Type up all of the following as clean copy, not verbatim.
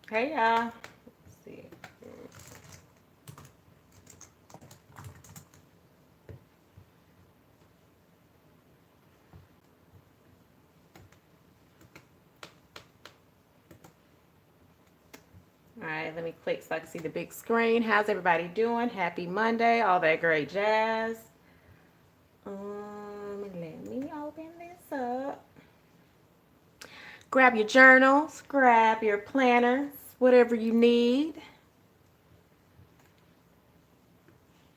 Hey, y'all. Let's see. All right, let me click so I can see the big screen. How's everybody doing? Happy Monday, all that great jazz. Let me open this up. Grab your journals, grab your planners, whatever you need.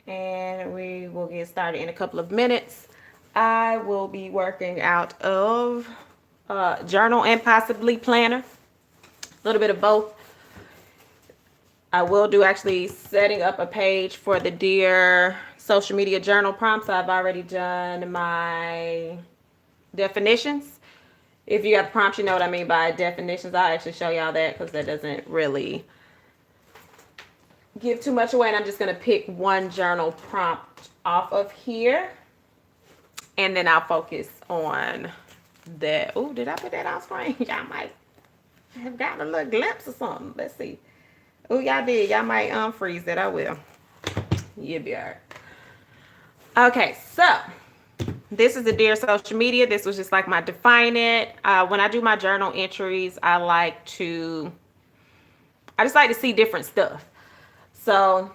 And we will get started in a couple of minutes. I will be working out of journal and possibly planner, a little bit of both. I will do actually setting up a page for the Dear social media journal prompts. I've already done my definitions. If you have prompts, you know what I mean by definitions. I'll actually show y'all that because that doesn't really give too much away. And I'm just going to pick one journal prompt off of here. And then I'll focus on that. Oh, did I put that on screen? Y'all might have gotten a little glimpse of something. Let's see. Oh, y'all did. Y'all might unfreeze it. I will. You'll be all right. Okay, so this is the Dear Social Media. This was just like my define it. When I do my journal entries, I just like to see different stuff. So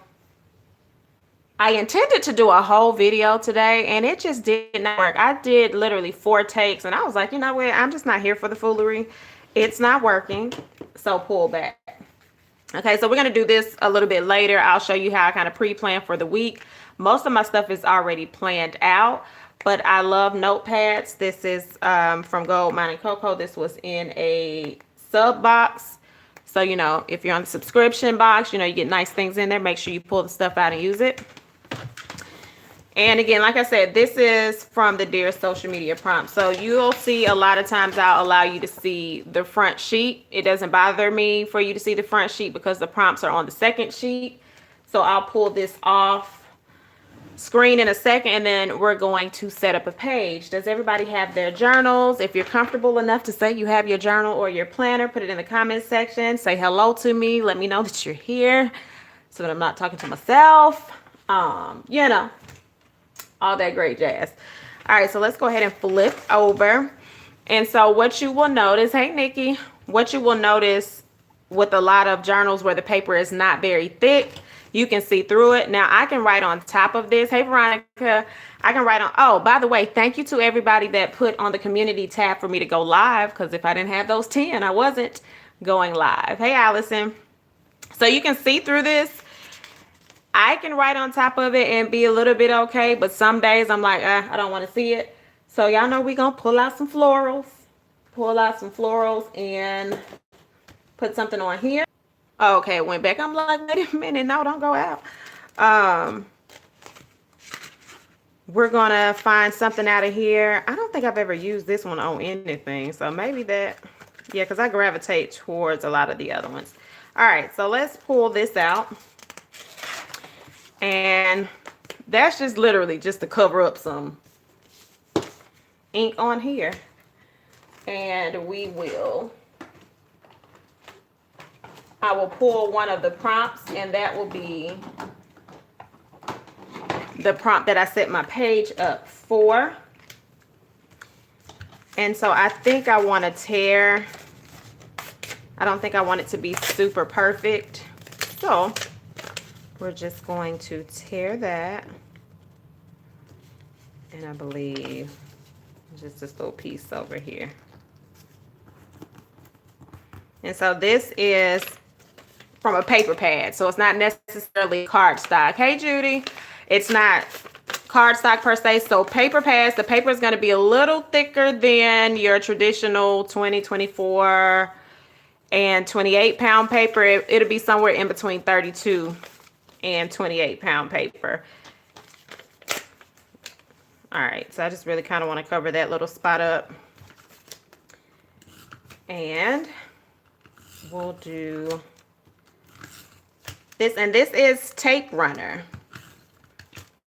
I intended to do a whole video today and it just did not work. I did literally 4 takes and I was like, you know what? I'm just not here for the foolery. It's not working. So pull back. Okay, so we're going to do this a little bit later. I'll show you how I kind of pre-plan for the week. Most of my stuff is already planned out, but I love notepads. This is from Gold Mining Cocoa. This was in a sub box. So, you know, if you're on the subscription box, you know, you get nice things in there. Make sure you pull the stuff out and use it. And again, like I said, this is from the Dear Social Media prompt. So you'll see a lot of times I'll allow you to see the front sheet. It doesn't bother me for you to see the front sheet because the prompts are on the second sheet. So I'll pull this off screen in a second and then we're going to set up a page. Does everybody have their journals? If you're comfortable enough to say you have your journal or your planner, put it in the comments section. Say hello to me. Let me know that you're here so that I'm not talking to myself. You know, all that great jazz. All right, so let's go ahead and flip over. And so what you will notice, hey Nikki, what you will notice with a lot of journals where the paper is not very thick, you can see through it. Now I can write on top of this. Hey Veronica, I can write on, oh, by the way, thank you to everybody that put on the community tab for me to go live, because if I didn't have those 10, I wasn't going live. Hey Allison. So you can see through this. I can write on top of it and be a little bit okay, but some days I'm like, I don't want to see it. So y'all know we're going to pull out some florals. Pull out some florals and put something on here. Okay, it went back. I'm like, wait a minute. No, don't go out. We're going to find something out of here. I don't think I've ever used this one on anything. So maybe that, yeah, because I gravitate towards a lot of the other ones. All right, so let's pull this out. And that's just literally just to cover up some ink on here. And I will pull one of the prompts, and that will be the prompt that I set my page up for. And so I think I want to tear. I don't think I want it to be super perfect. So we're just going to tear that. And I believe just this little piece over here. And so this is from a paper pad. So it's not necessarily cardstock. Hey, Judy. It's not cardstock per se. So paper pads, the paper is going to be a little thicker than your traditional 20, 24, and 28 pound paper. It'll be somewhere in between 32 and 28 pound paper. All right, so I just really kind of want to cover that little spot up. And we'll do this, and this is Tape Runner.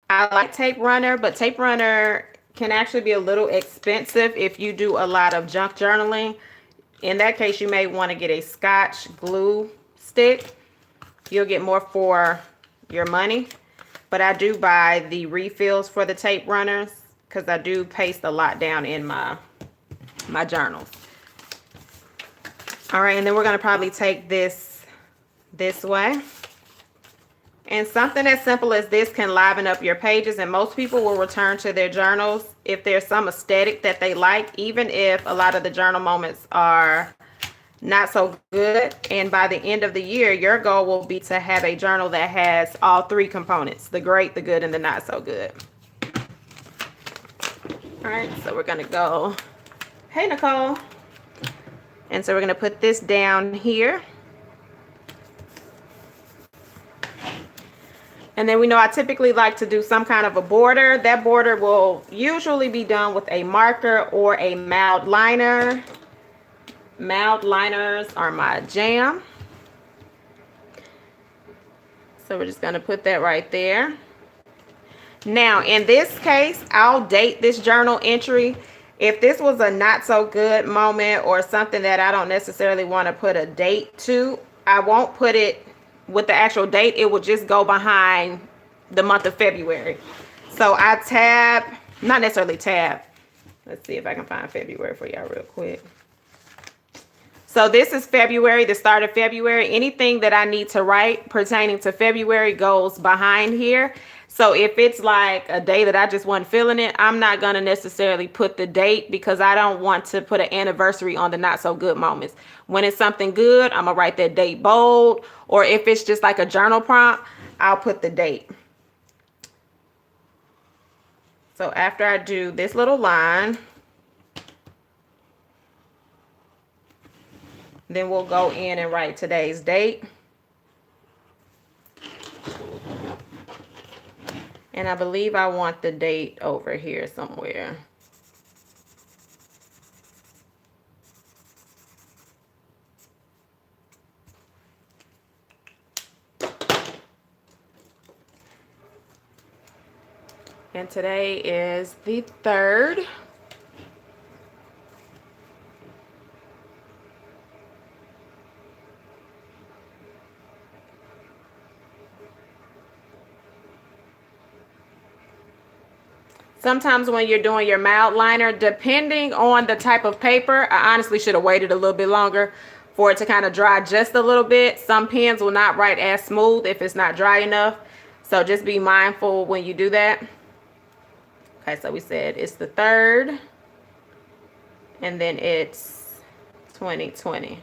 I like Tape Runner, but Tape Runner can actually be a little expensive if you do a lot of junk journaling. In that case, you may want to get a Scotch glue stick. You'll get more for your money. But I do buy the refills for the tape runners because I do paste a lot down in my journals. All right, and then we're going to probably take this way. And something as simple as this can liven up your pages, and most people will return to their journals if there's some aesthetic that they like, even if a lot of the journal moments are not so good. And by the end of the year, your goal will be to have a journal that has all three components: the great, the good, and the not so good. All right, so we're gonna go, hey Nicole. And so we're gonna put this down here. And then we know I typically like to do some kind of a border. That border will usually be done with a marker or a mild liner. Mild liners are my jam. So we're just going to put that right there. Now, in this case, I'll date this journal entry. If this was a not so good moment or something that I don't necessarily want to put a date to, I won't put it with the actual date. It will just go behind the month of February. So I tab, not necessarily tab. Let's see if I can find February for y'all real quick. So this is February, the start of February. Anything that I need to write pertaining to February goes behind here. So if it's like a day that I just wasn't feeling it, I'm not going to necessarily put the date because I don't want to put an anniversary on the not so good moments. When it's something good, I'm going to write that date bold. Or if it's just like a journal prompt, I'll put the date. So after I do this little line, then we'll go in and write today's date. And I believe I want the date over here somewhere. And today is the 3rd. Sometimes when you're doing your mild liner, depending on the type of paper, I honestly should have waited a little bit longer for it to kind of dry just a little bit. Some pens will not write as smooth if it's not dry enough. So just be mindful when you do that. Okay, so we said it's the 3rd. And then it's 2020.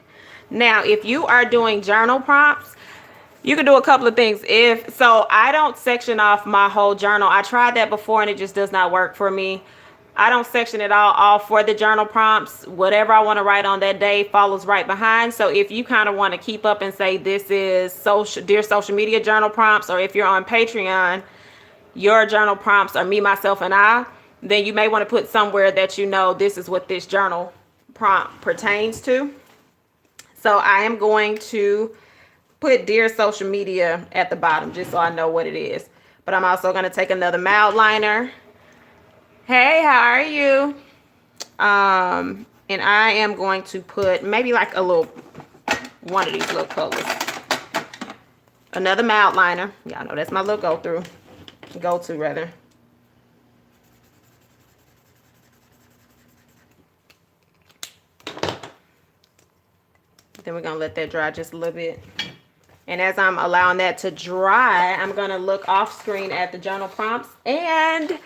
Now, if you are doing journal prompts, you can do a couple of things. So I don't section off my whole journal. I tried that before and it just does not work for me. I don't section it all off for the journal prompts. Whatever I want to write on that day follows right behind. So if you kind of want to keep up and say this is Dear Social Media journal prompts, or if you're on Patreon, your journal prompts are me, myself, and I, then you may want to put somewhere that you know this is what this journal prompt pertains to. So I am going to put Dear Social Media at the bottom just so I know what it is. But I'm also going to take another mild liner. Hey, how are you? And I am going to put maybe like one of these little colors. Another mild liner. Y'all know that's my little go-to rather. Then we're going to let that dry just a little bit. And as I'm allowing that to dry, I'm going to look off screen at the journal prompts and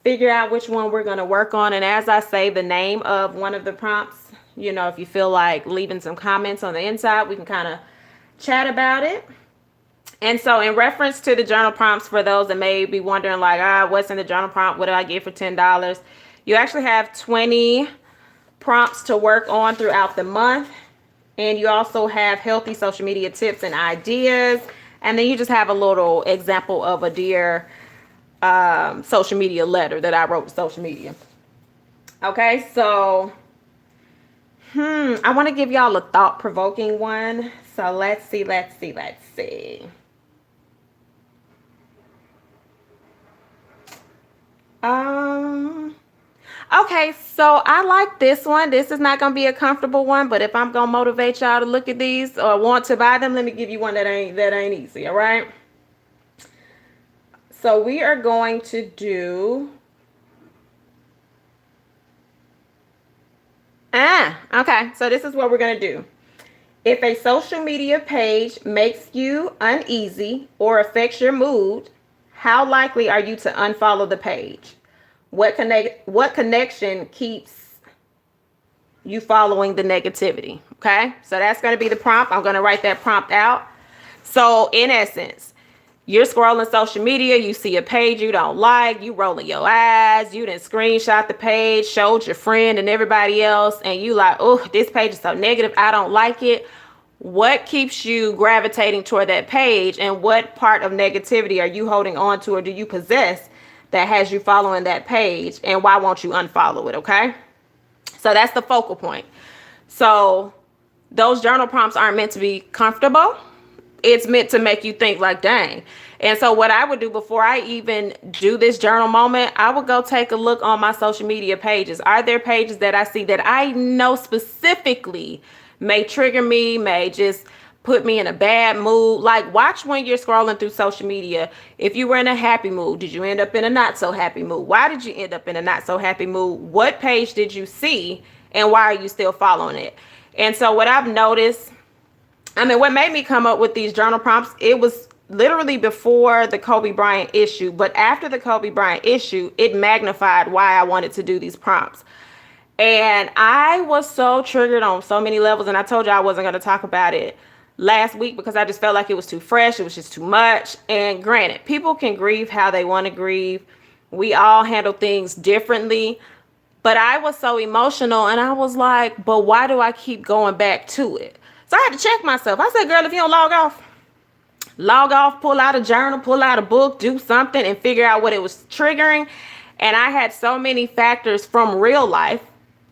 figure out which one we're going to work on. And as I say the name of one of the prompts, you know, if you feel like leaving some comments on the inside, we can kind of chat about it. And so in reference to the journal prompts, for those that may be wondering like, what's in the journal prompt? What do I get for $10? You actually have 20 prompts to work on throughout the month. And you also have healthy social media tips and ideas. And then you just have a little example of a Dear social media letter that I wrote to social media. Okay, so I want to give y'all a thought-provoking one. So let's see. Okay, so I like this one. This is not gonna be a comfortable one, but if I'm gonna motivate y'all to look at these or want to buy them, let me give you one that ain't easy. All right. So we are going to do. Okay. So this is what we're gonna do. If a social media page makes you uneasy or affects your mood, how likely are you to unfollow the page? What connection keeps you following the negativity? Okay? So that's going to be the prompt. I'm going to write that prompt out. So in essence, you're scrolling social media, you see a page you don't like, you rolling your eyes, you didn't screenshot the page, showed your friend and everybody else, and you like, oh, this page is so negative, I don't like it. What keeps you gravitating toward that page, and what part of negativity are you holding on to or do you possess that has you following that page, and why won't you unfollow it? Okay, so that's the focal point. So those journal prompts aren't meant to be comfortable. It's meant to make you think like, dang. And so what I would do before I even do this journal moment, I would go take a look on my social media pages. Are there pages that I see that I know specifically may trigger me, may just put me in a bad mood? Like, watch when you're scrolling through social media. If you were in a happy mood, did you end up in a not so happy mood? Why did you end up in a not so happy mood? What page did you see, and why are you still following it? And so what I've noticed, I mean, what made me come up with these journal prompts, it was literally before the Kobe Bryant issue, but after the Kobe Bryant issue, it magnified why I wanted to do these prompts. And I was so triggered on so many levels, and I told you I wasn't going to talk about it last week because I just felt like it was too fresh, it was just too much. And granted, people can grieve how they want to grieve. We all handle things differently. But I was so emotional, and I was like, but why do I keep going back to it? So I had to check myself. I said, girl, if you don't log off, pull out a journal, pull out a book, do something and figure out what it was triggering. And I had so many factors from real life,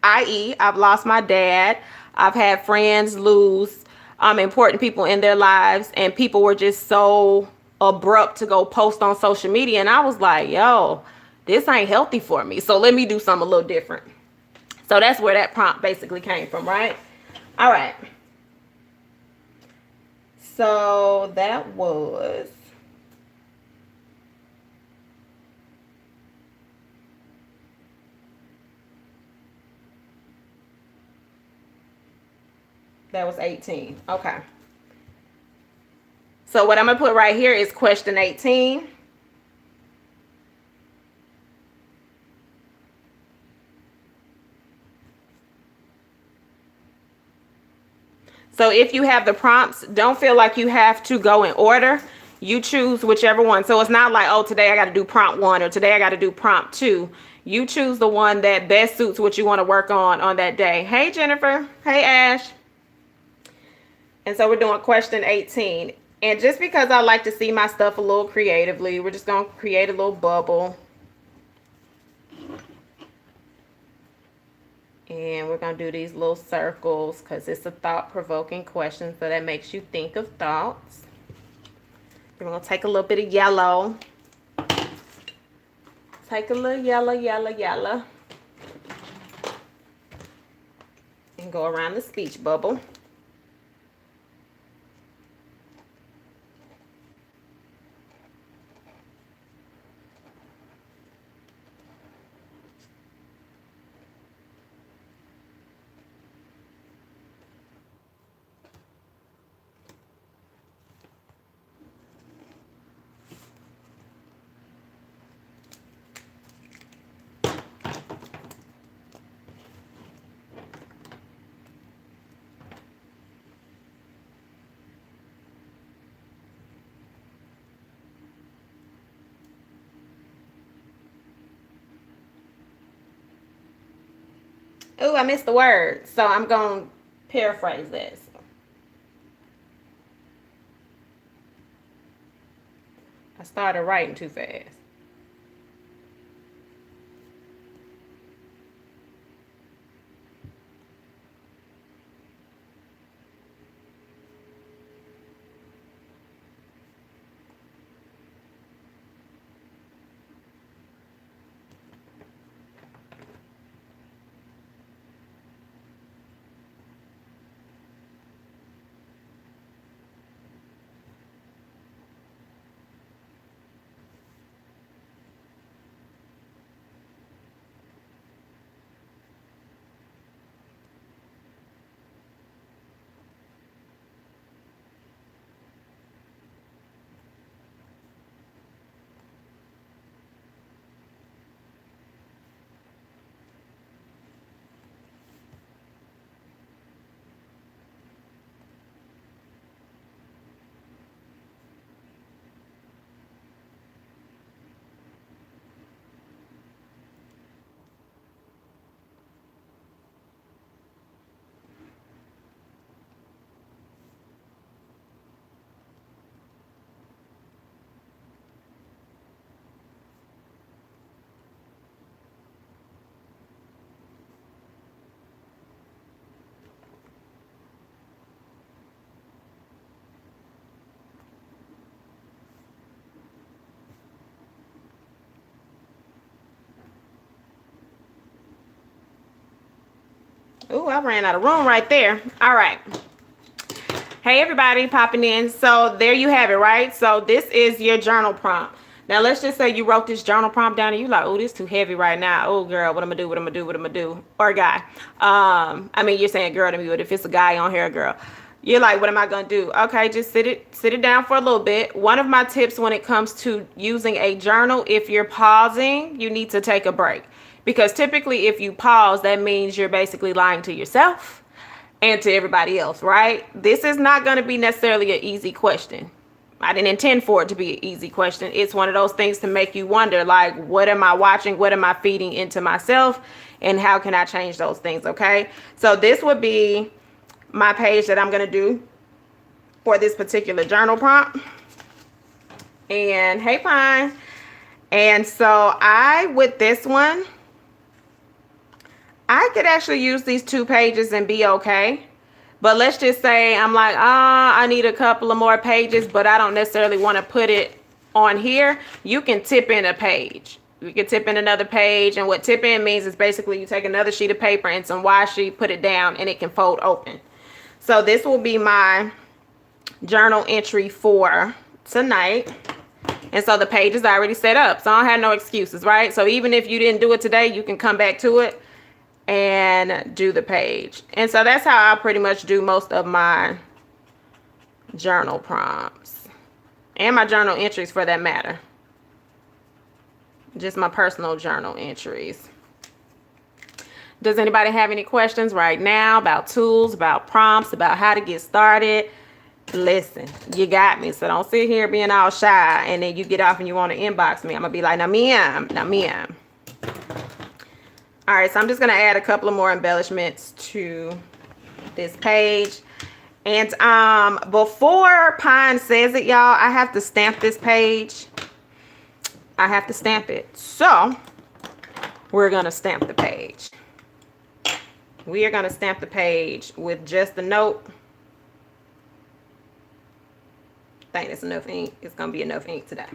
i.e., I've lost my dad. I've had friends lose important people in their lives, and people were just so abrupt to go post on social media. And I was like, yo, this ain't healthy for me. So let me do something a little different. So that's where that prompt basically came from, right? All right. So that was that was 18. Okay. So what I'm going to put right here is question 18. So if you have the prompts, don't feel like you have to go in order. You choose whichever one. So it's not like, oh, today I got to do prompt 1 or today I got to do prompt 2. You choose the one that best suits what you want to work on that day. Hey, Jennifer. Hey, Ash. And so we're doing question 18. And just because I like to see my stuff a little creatively, we're just going to create a little bubble. And we're going to do these little circles because it's a thought-provoking question. So that makes you think of thoughts. Then we're going to take a little bit of yellow. Take a little yellow. And go around the speech bubble. Oh, I missed the word. So I'm going to paraphrase this. I started writing too fast. Ooh, I ran out of room right there. All right. Hey, everybody popping in. So there you have it, right? So this is your journal prompt. Now, let's just say you wrote this journal prompt down and you like, oh, this is too heavy right now. Oh, girl, what I'm going to do, what I'm going to do, what I'm going to do. Or guy. I mean, you're saying girl to me, but if it's a guy on here, girl. You're like, what am I going to do? Okay, just sit it down for a little bit. One of my tips when it comes to using a journal, if you're pausing, you need to take a break. Because typically if you pause, that means you're basically lying to yourself and to everybody else, right? This is not going to be necessarily an easy question. I didn't intend for it to be an easy question. It's one of those things to make you wonder, like, what am I watching? What am I feeding into myself? And how can I change those things, okay? So this would be my page that I'm going to do for this particular journal prompt. And hey, Pine. And so with this one, I could actually use these 2 pages and be okay. But let's just say I'm like, I need a couple of more pages, but I don't necessarily want to put it on here. You can tip in a page. You can tip in another page. And what tip in means is basically you take another sheet of paper and some washi, put it down, and it can fold open. So this will be my journal entry for tonight. And so the page is already set up. So I don't have no excuses, right? So even if you didn't do it today, you can come back to it and do the page. And so that's how I pretty much do most of my journal prompts and my journal entries for that matter. Just my personal journal entries. Does anybody have any questions right now about tools, about prompts, about how to get started? Listen, you got me. So don't sit here being all shy and then you get off and you want to inbox me. I'm gonna be like, now ma'am. All right, so I'm just going to add a couple of more embellishments to this page. And before Pine says it, y'all, I have to stamp this page. I have to stamp it. So we're going to stamp the page. We are going to stamp the page with just the note. I think that's enough ink. It's going to be enough ink today.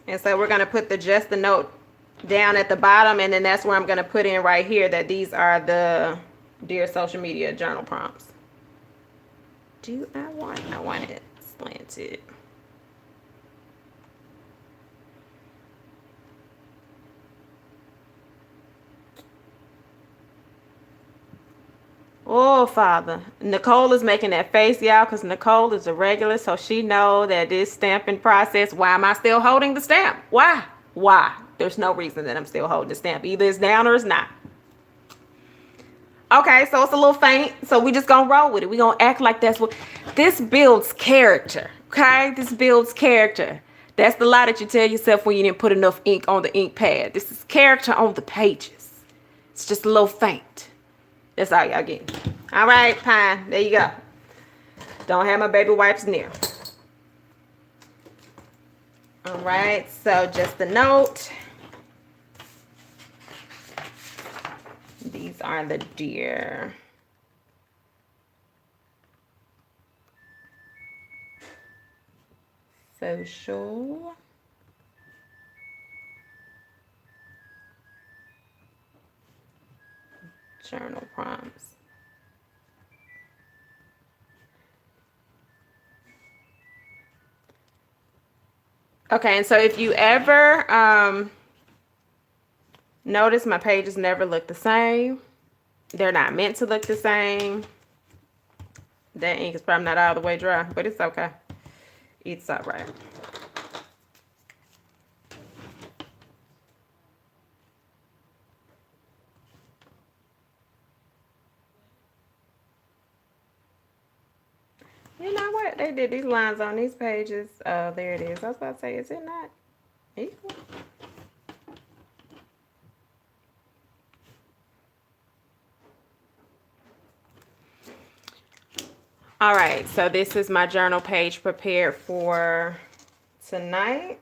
And so we're going to put just the note down at the bottom, and then that's where I'm going to put in right here that these are the Dear Social Media journal prompts. I want it slanted. Oh, Father. Nicole is making that face, y'all, because Nicole is a regular, so she know that this stamping process, why am I still holding the stamp? Why? There's no reason that I'm still holding the stamp. Either it's down or it's not. Okay, so it's a little faint, so we just gonna roll with it. We gonna act like that's what... This builds character, okay? This builds character. That's the lie that you tell yourself when you didn't put enough ink on the ink pad. This is character on the pages. It's just a little faint. That's all y'all get. All right, Pine. There you go. Don't have my baby wipes near. All right, so just the note. These are the Dear Social journal prompts. Okay, and so if you ever notice my pages never look the same. They're not meant to look the same. That ink is probably not all the way dry, but it's okay. It's all right. You know what? They did these lines on these pages. Oh, there it is. I was about to say, is it not equal? All right, so this is my journal page prepared for tonight.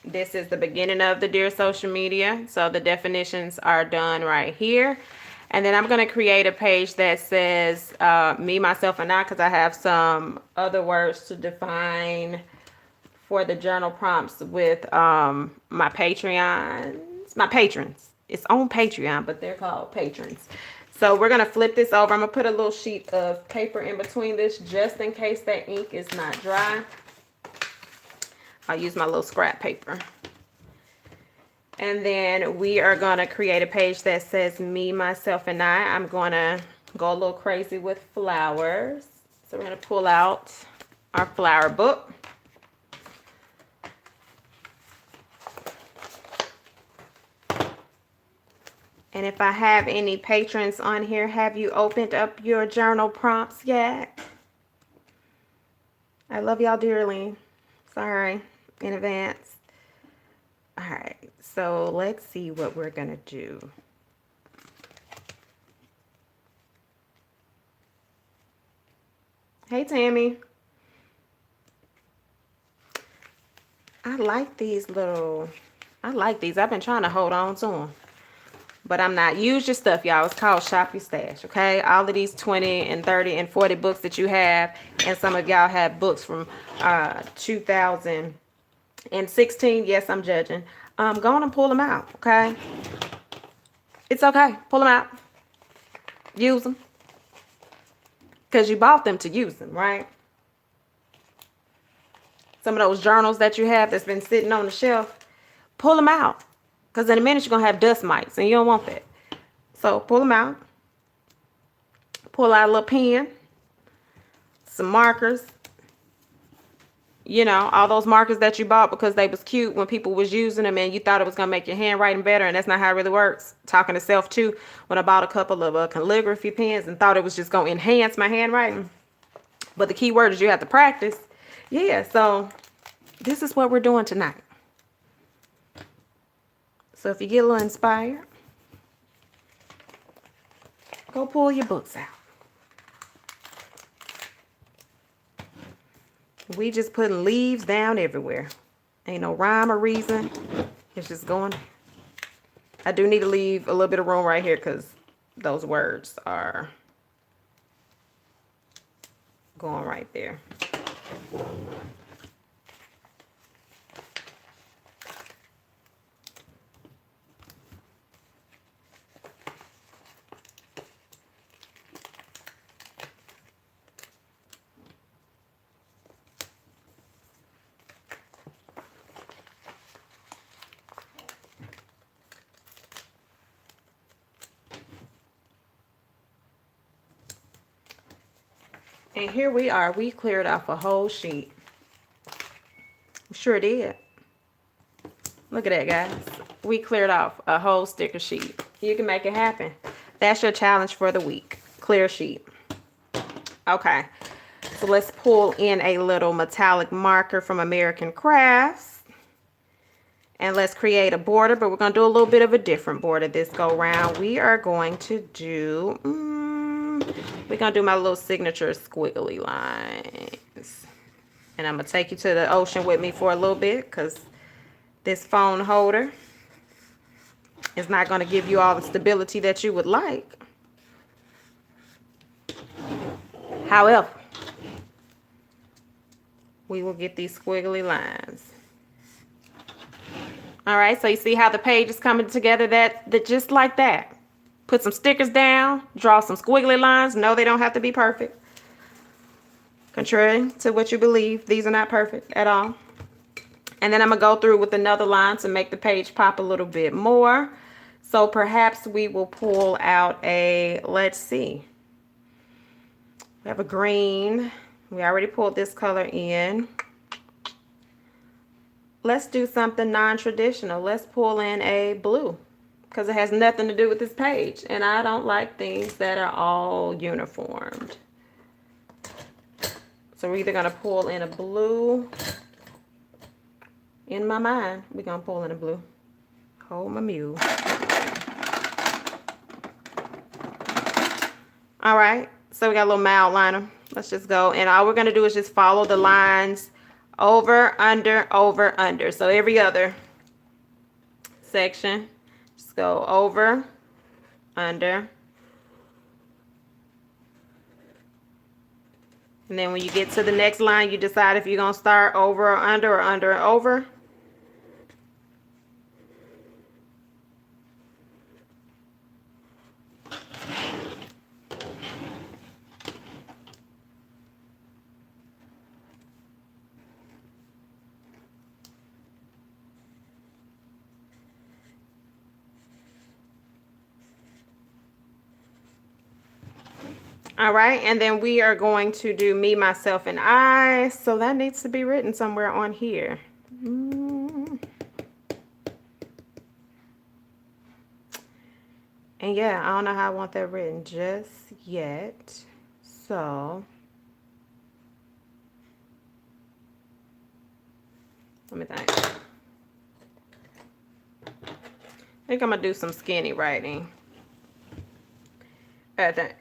This is the beginning of the Dear Social Media. So the definitions are done right here. And then I'm going to create a page that says me, myself, and I, because I have some other words to define for the journal prompts with my patrons. It's on Patreon, but they're called patrons. So we're going to flip this over. I'm going to put a little sheet of paper in between this just in case that ink is not dry. I'll use my little scrap paper. And then we are going to create a page that says me, myself, and I. I'm going to go a little crazy with flowers. So we're going to pull out our flower book. And if I have any patrons on here, have you opened up your journal prompts yet? I love y'all dearly. Sorry in advance. All right, so let's see what we're going to do. Hey, Tammy. I like these. I've been trying to hold on to them. But I'm not. Use your stuff, y'all. It's called Shop Your Stash, okay? All of these 20 and 30 and 40 books that you have, and some of y'all have books from 2016. Yes, I'm judging. Go on and pull them out, okay? It's okay. Pull them out. Use them. Because you bought them to use them, right? Some of those journals that you have that's been sitting on the shelf, pull them out. Because in a minute, you're going to have dust mites, and you don't want that. So pull them out. Pull out a little pen. Some markers. You know, all those markers that you bought because they was cute when people was using them and you thought it was going to make your handwriting better, and that's not how it really works. Talking to self, too, when I bought a couple of calligraphy pens and thought it was just going to enhance my handwriting. But the key word is you have to practice. Yeah, so this is what we're doing tonight. So if you get a little inspired, go pull your books out. We just putting leaves down everywhere. Ain't no rhyme or reason. It's just going. I do need to leave a little bit of room right here because those words are going right there. And here we are. We cleared off a whole sheet. We sure did. Look at that, guys. We cleared off a whole sticker sheet. You can make it happen. That's your challenge for the week. Clear a sheet. Okay. So let's pull in a little metallic marker from American Crafts. And let's create a border, but we're going to do a little bit of a different border this go round. We are going to do... we're going to do my little signature squiggly lines. And I'm going to take you to the ocean with me for a little bit because this phone holder is not going to give you all the stability that you would like. However, we will get these squiggly lines. All right, so you see how the page is coming together that just like that. Put some stickers down, draw some squiggly lines. No, they don't have to be perfect. Contrary to what you believe, these are not perfect at all. And then I'm going to go through with another line to make the page pop a little bit more. So perhaps we will pull out a, let's see. We have a green. We already pulled this color in. Let's do something non-traditional. Let's pull in a blue because it has nothing to do with this page. And I don't like things that are all uniformed. So we're either going to pull in a blue. In my mind, we're going to pull in a blue. Hold my mule. All right. So we got a little mild liner. Let's just go. And all we're going to do is just follow the lines over, under, over, under. So every other section, just go over, under, And then when you get to the next line, you decide if you're going to start over or under and over. All right, and then we are going to do me, myself, and I. So that needs to be written somewhere on here. And yeah, I don't know how I want that written just yet. So let me think. I think I'm gonna do some skinny writing. I think.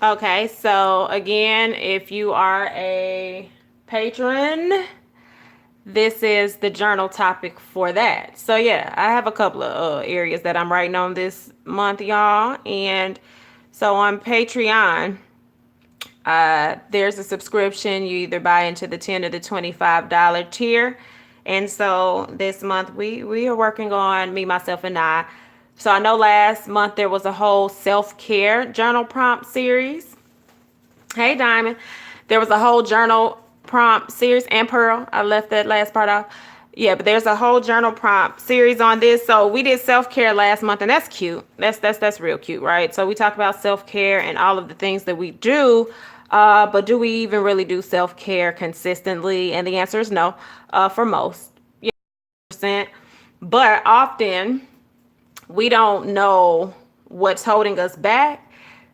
Okay, so again, if you are a patron, this is the journal topic for that. So yeah, I have a couple of areas that I'm writing on this month, y'all. And so on Patreon, there's a subscription. You either buy into the $10 or the $25 tier. And so this month we are working on me, myself, and I. So I know last month there was a whole self-care journal prompt series. Hey, Diamond. There was a whole journal prompt series, and Pearl. I left that last part off. Yeah, but there's a whole journal prompt series on this. So we did self-care last month, and that's cute. That's real cute, right? So we talk about self-care and all of the things that we do. But do we even really do self-care consistently? And the answer is no, for most. Yeah, percent. But often we don't know what's holding us back.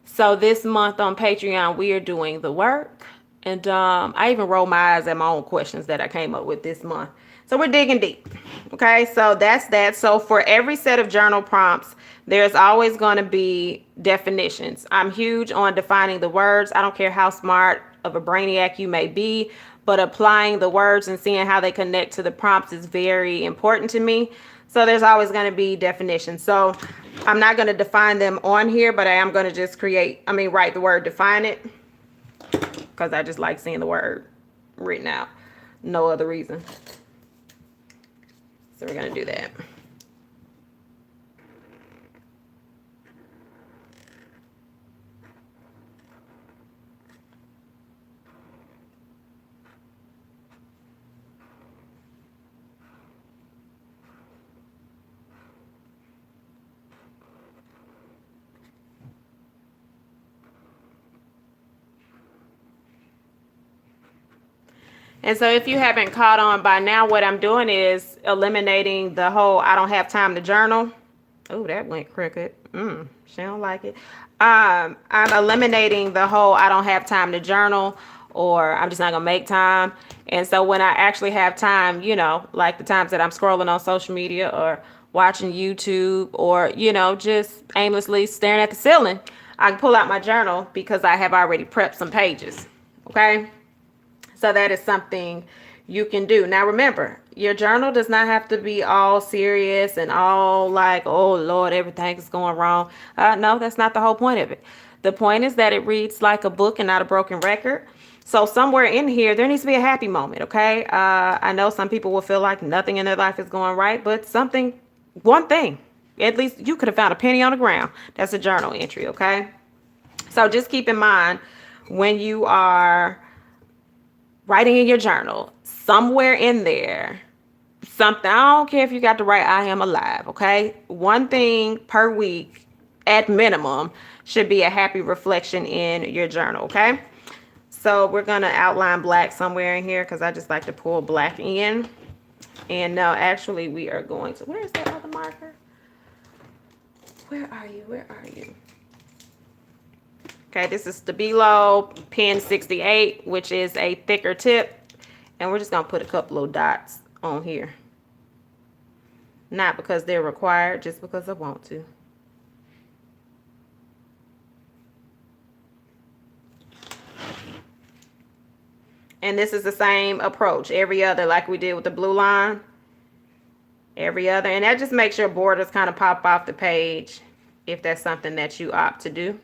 So this month on Patreon, we are doing the work. And I even rolled my eyes at my own questions that I came up with this month. So we're digging deep. Okay, so that's that. So for every set of journal prompts, there's always going to be definitions. I'm huge on defining the words. I don't care how smart of a brainiac you may be, but applying the words and seeing how they connect to the prompts is very important to me. So there's always going to be definitions. So I'm not going to define them on here, but I am going to just write the word define it, because I just like seeing the word written out. No other reason. So we're going to do that. And so if you haven't caught on by now, what I'm doing is eliminating the whole I don't have time to journal. Oh, that went crooked. She don't like it. I'm eliminating the whole I don't have time to journal, or I'm just not gonna make time. And so when I actually have time, like the times that I'm scrolling on social media or watching YouTube, or just aimlessly staring at the ceiling, I can pull out my journal because I have already prepped some pages. Okay. So that is something, you can do. Now remember, your journal does not have to be all serious and all like, oh Lord, everything is going wrong. No, that's not the whole point of it. The point is that it reads like a book and not a broken record. So somewhere in here, there needs to be a happy moment, okay? I know some people will feel like nothing in their life is going right, but something, one thing, at least you could have found a penny on the ground. That's a journal entry, okay? So just keep in mind when you are writing in your journal, somewhere in there, something, I don't care if you got to write, I am alive, okay? One thing per week at minimum should be a happy reflection in your journal, okay? So we're going to outline black somewhere in here because I just like to pull black in. And now actually we are going to, where is that other marker? Where are you? Where are you? Okay, this is Stabilo Pen 68, which is a thicker tip. And we're just going to put a couple of dots on here. Not because they're required, just because I want to. And this is the same approach. Every other, like we did with the blue line. Every other. And that just makes your borders kind of pop off the page if that's something that you opt to do.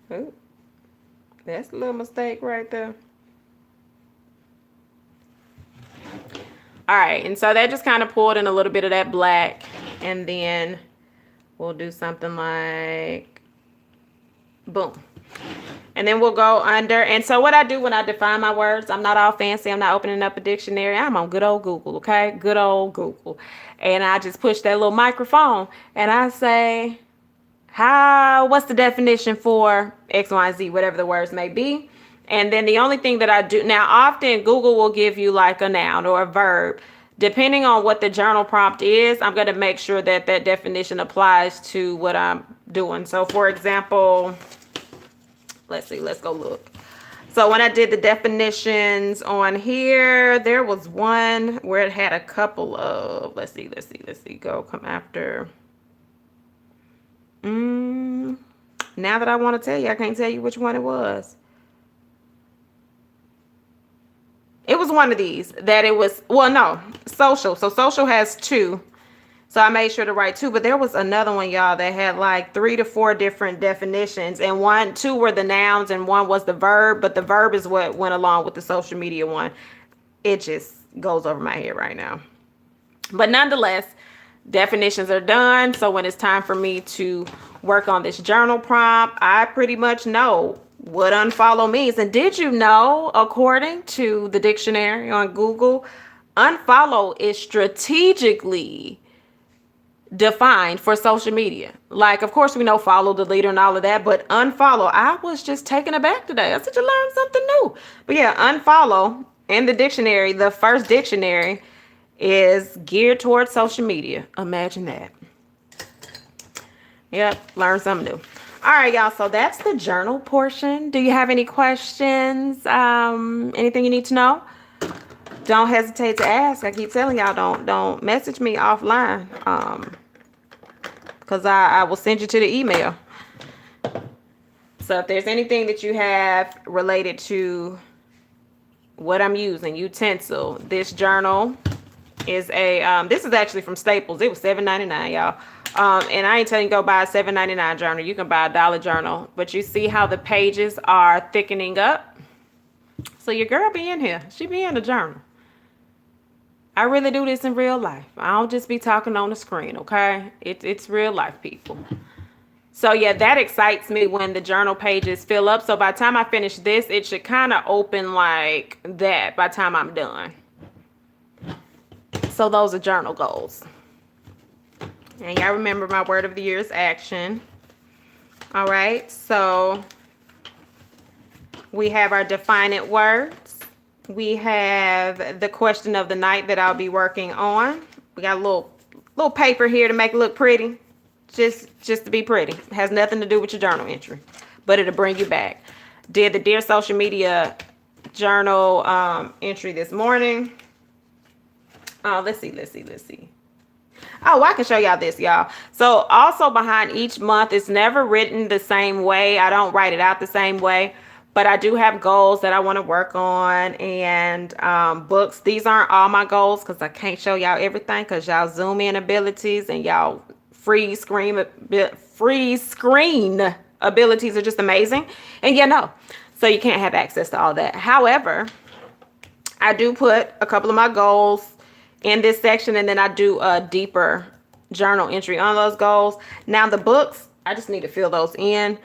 Ooh, that's a little mistake right there. All right, and so that just kind of pulled in a little bit of that black, and then we'll do something like boom. And then we'll go under. And so what I do when I define my words, I'm not all fancy. I'm not opening up a dictionary. I'm on good old Google, okay? Good old Google. And I just push that little microphone and I say, what's the definition for X, Y, Z, whatever the words may be. And then the only thing that I do, now often Google will give you like a noun or a verb. Depending on what the journal prompt is, I'm going to make sure that that definition applies to what I'm doing. So for example, let's see, let's go look. So when I did the definitions on here, there was one where it had a couple of, let's see, go come after. Now that I want to tell you, I can't tell you which one it was. It was one of these that it was, well, no, social. So social has two. So I made sure to write two, but there was another one, y'all, that had like 3 to 4 different definitions, and 2 were the nouns and 1 was the verb, but the verb is what went along with the social media one. It just goes over my head right now. But nonetheless, definitions are done. So when it's time for me to work on this journal prompt, I pretty much know what unfollow means. And did you know, according to the dictionary on Google, unfollow is strategically defined for social media. Like, of course, we know follow the leader and all of that, but unfollow, I was just taken aback today. I said, you learned something new. But yeah, unfollow in the dictionary, the first dictionary, is geared towards social media. Imagine that. Yep, learn something new. All right, y'all, so that's the journal portion. Do you have any questions? Anything you need to know? Don't hesitate to ask. I keep telling y'all, don't message me offline, because I will send you to the email. So if there's anything that you have related to what I'm using, utensil, this journal is a this is actually from Staples. It was $7.99, y'all. And I ain't telling you go buy a $7.99 journal. You can buy a $1 journal, but you see how the pages are thickening up. So your girl be in here. She be in the journal. I really do this in real life. I don't just be talking on the screen, okay? It's real life, people. So yeah, that excites me when the journal pages fill up. So by the time I finish this, it should kind of open like that by the time I'm done. So those are journal goals. And y'all remember my word of the year is action. All right, so we have our defining words. We have the question of the night that I'll be working on. We got a little paper here to make it look pretty. Just to be pretty. It has nothing to do with your journal entry. but it'll bring you back. Did the Dear Social Media journal entry this morning. Oh, let's see. Oh, I can show y'all this, y'all. So also behind each month, it's never written the same way. I don't write it out the same way, but I do have goals that I want to work on, and books. These aren't all my goals because I can't show y'all everything because y'all zoom in abilities and y'all freeze screen abilities are just amazing. And no, so you can't have access to all that. However, I do put a couple of my goals in this section, and then I do a deeper journal entry on those goals. Now the books, I just need to fill those in.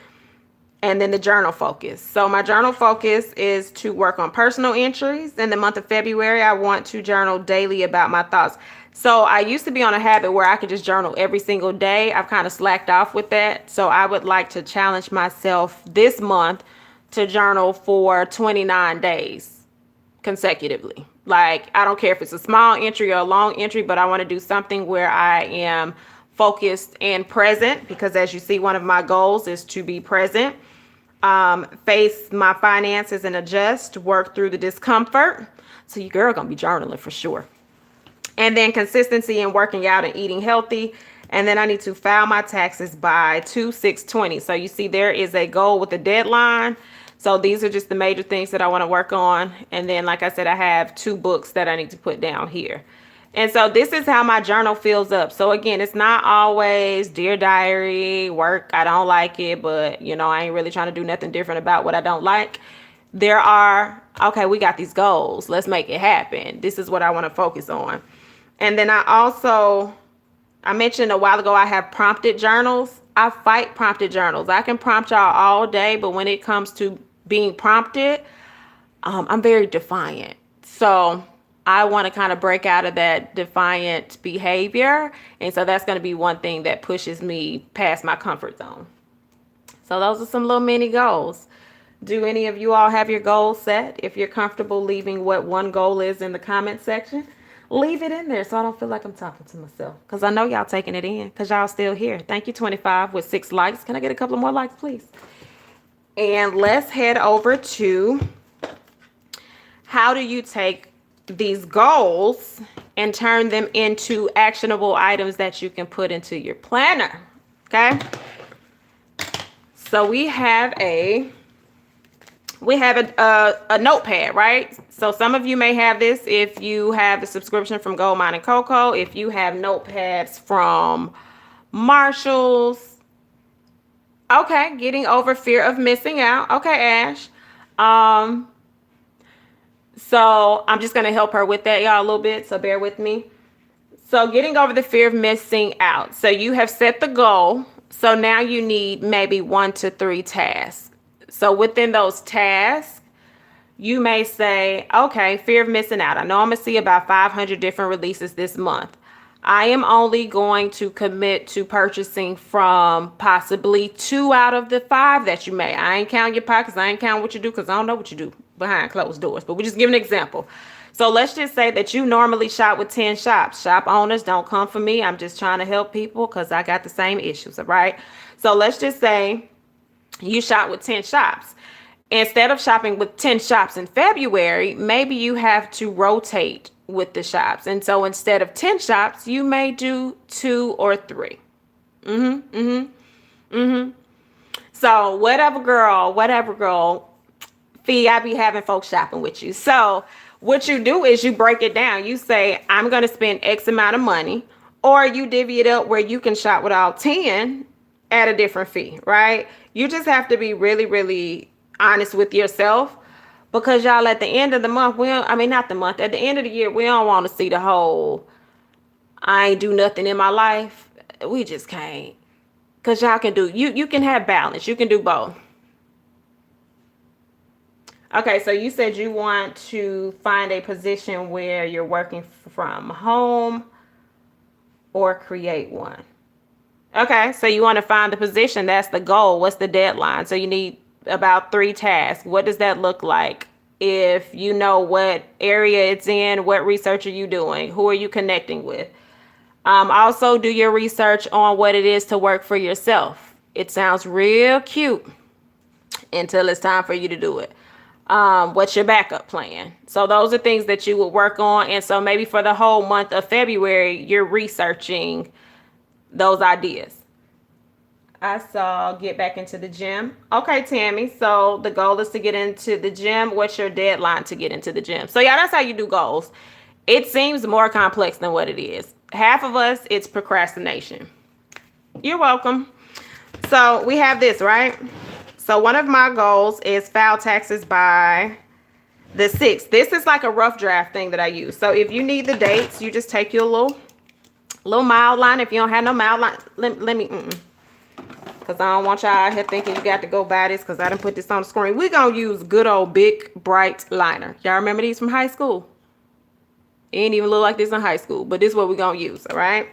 And then the journal focus. So my journal focus is to work on personal entries. In the month of February, I want to journal daily about my thoughts. So I used to be on a habit where I could just journal every single day. I've kind of slacked off with that. So I would like to challenge myself this month to journal for 29 days consecutively. Like, I don't care if it's a small entry or a long entry, but I want to do something where I am focused and present, because as you see, one of my goals is to be present. Face my finances and adjust, work through the discomfort. So your girl gonna be journaling for sure. And then consistency in working out and eating healthy. And then I need to file my taxes by 2/6/20. So you see there is a goal with a deadline. So these are just the major things that I want to work on. And then, like I said, I have 2 books that I need to put down here. And so this is how my journal fills up. So again, it's not always Dear Diary, work, I don't like it, but I ain't really trying to do nothing different about what I don't like. There are, okay, we got these goals. Let's make it happen. This is what I want to focus on. And then I mentioned a while ago, I have prompted journals. I fight prompted journals. I can prompt y'all all day, but when it comes to being prompted, I'm very defiant. So I want to kind of break out of that defiant behavior. And so that's going to be one thing that pushes me past my comfort zone. So those are some little mini goals. Do any of you all have your goals set? If you're comfortable leaving what one goal is in the comment section, leave it in there so I don't feel like I'm talking to myself. Because I know y'all taking it in because y'all still here. Thank you, 25 with 6 likes. Can I get a couple of more likes, please? And let's head over to how do you take these goals and turn them into actionable items that you can put into your planner. Okay. So we have a notepad, right? So some of you may have this if you have a subscription from Gold Mine and Cocoa, if you have notepads from Marshall's. Okay, getting over fear of missing out. Okay, Ash. So I'm just going to help her with that, y'all, a little bit. So bear with me. So getting over the fear of missing out. So you have set the goal. So now you need maybe 1 to 3 tasks. So within those tasks, you may say, okay, fear of missing out. I know I'm going to see about 500 different releases this month. I am only going to commit to purchasing from possibly 2 out of the 5 that you may. I ain't counting your pockets. I ain't counting what you do because I don't know what you do behind closed doors. But we just give an example. So let's just say that you normally shop with 10 shops. Shop owners, don't come for me. I'm just trying to help people because I got the same issues, all right? So let's just say you shop with 10 shops. Instead of shopping with 10 shops in February, maybe you have to rotate with the shops. And so instead of 10 shops, you may do 2 or 3. So whatever girl, Fee, I be having folks shopping with you. So what you do is you break it down. You say, I'm going to spend X amount of money, or you divvy it up where you can shop with all 10 at a different fee, right? You just have to be really, really honest with yourself. Because y'all, at the end of the month, at the end of the year, we don't want to see the whole, I ain't do nothing in my life. We just can't. Because y'all can you can have balance. You can do both. Okay, so you said you want to find a position where you're working from home or create one. Okay, so you want to find the position. That's the goal. What's the deadline? So you need about 3 tasks. What does that look like? If you know what area it's in, what research are you doing? Who are you connecting with? Also do your research on what it is to work for yourself. It sounds real cute until it's time for you to do it. What's your backup plan? So those are things that you would work on. And so maybe for the whole month of February, you're researching those ideas. I saw get back into the gym. Okay, Tammy. So the goal is to get into the gym. What's your deadline to get into the gym? So yeah, that's how you do goals. It seems more complex than what it is. Half of us, it's procrastination. You're welcome. So we have this, right? So one of my goals is file taxes by the 6th. This is like a rough draft thing that I use. So if you need the dates, you just take your little mile line. If you don't have no mile line, let me, because I don't want y'all out here thinking you got to go buy this because I didn't put this on the screen. We're going to use good old big, bright liner. Y'all remember these from high school? It ain't even look like this in high school, but this is what we're going to use, all right?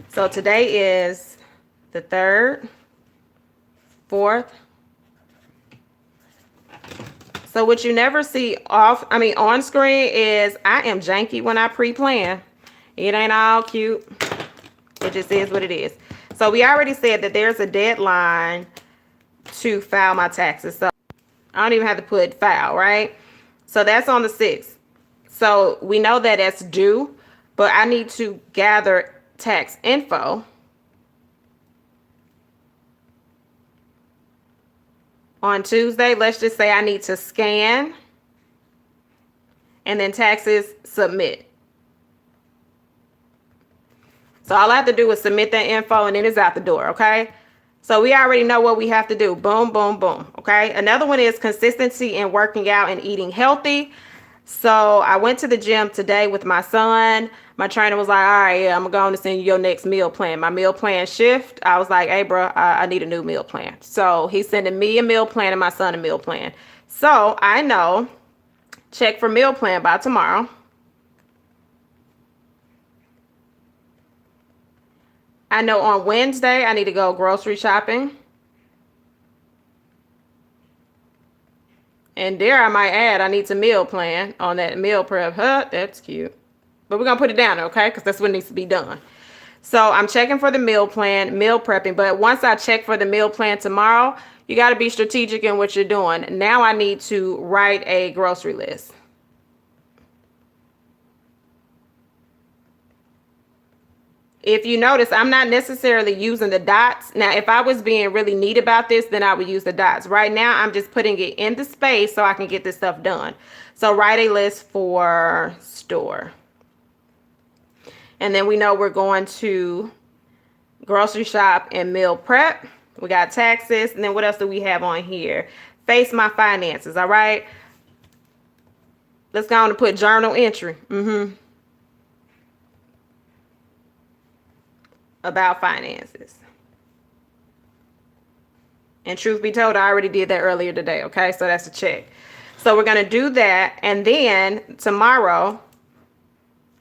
So today is the 3rd, 4th. So what you never see on screen is I am janky when I pre-plan. It ain't all cute. It just is what it is. So we already said that there's a deadline to file my taxes. So I don't even have to put file, right? So that's on the 6th. So we know that it's due, but I need to gather tax info on Tuesday. Let's just say I need to scan and then taxes submit. So all I have to do is submit that info and then it's out the door, okay? So we already know what we have to do. Boom, boom, boom, okay? Another one is consistency in working out and eating healthy. So I went to the gym today with my son. My trainer was like, all right, yeah, I'm going to send you your next meal plan. My meal plan shift. I was like, hey, bro, I need a new meal plan. So he's sending me a meal plan and my son a meal plan. So I know, check for meal plan by tomorrow. I know on Wednesday, I need to go grocery shopping. And there I might add, I need to meal plan on that meal prep. Huh, that's cute. But we're going to put it down, okay? Because that's what needs to be done. So I'm checking for the meal plan, meal prepping. But once I check for the meal plan tomorrow, you got to be strategic in what you're doing. Now I need to write a grocery list. If you notice, I'm not necessarily using the dots. Now, if I was being really neat about this, then I would use the dots. Right now, I'm just putting it in the space so I can get this stuff done. So write a list for store. And then we know we're going to grocery shop and meal prep. We got taxes. And then what else do we have on here? Face my finances, all right? Let's go on and put journal entry. About finances. And truth be told, I already did that earlier today, okay? So that's a check. So we're going to do that. And then tomorrow,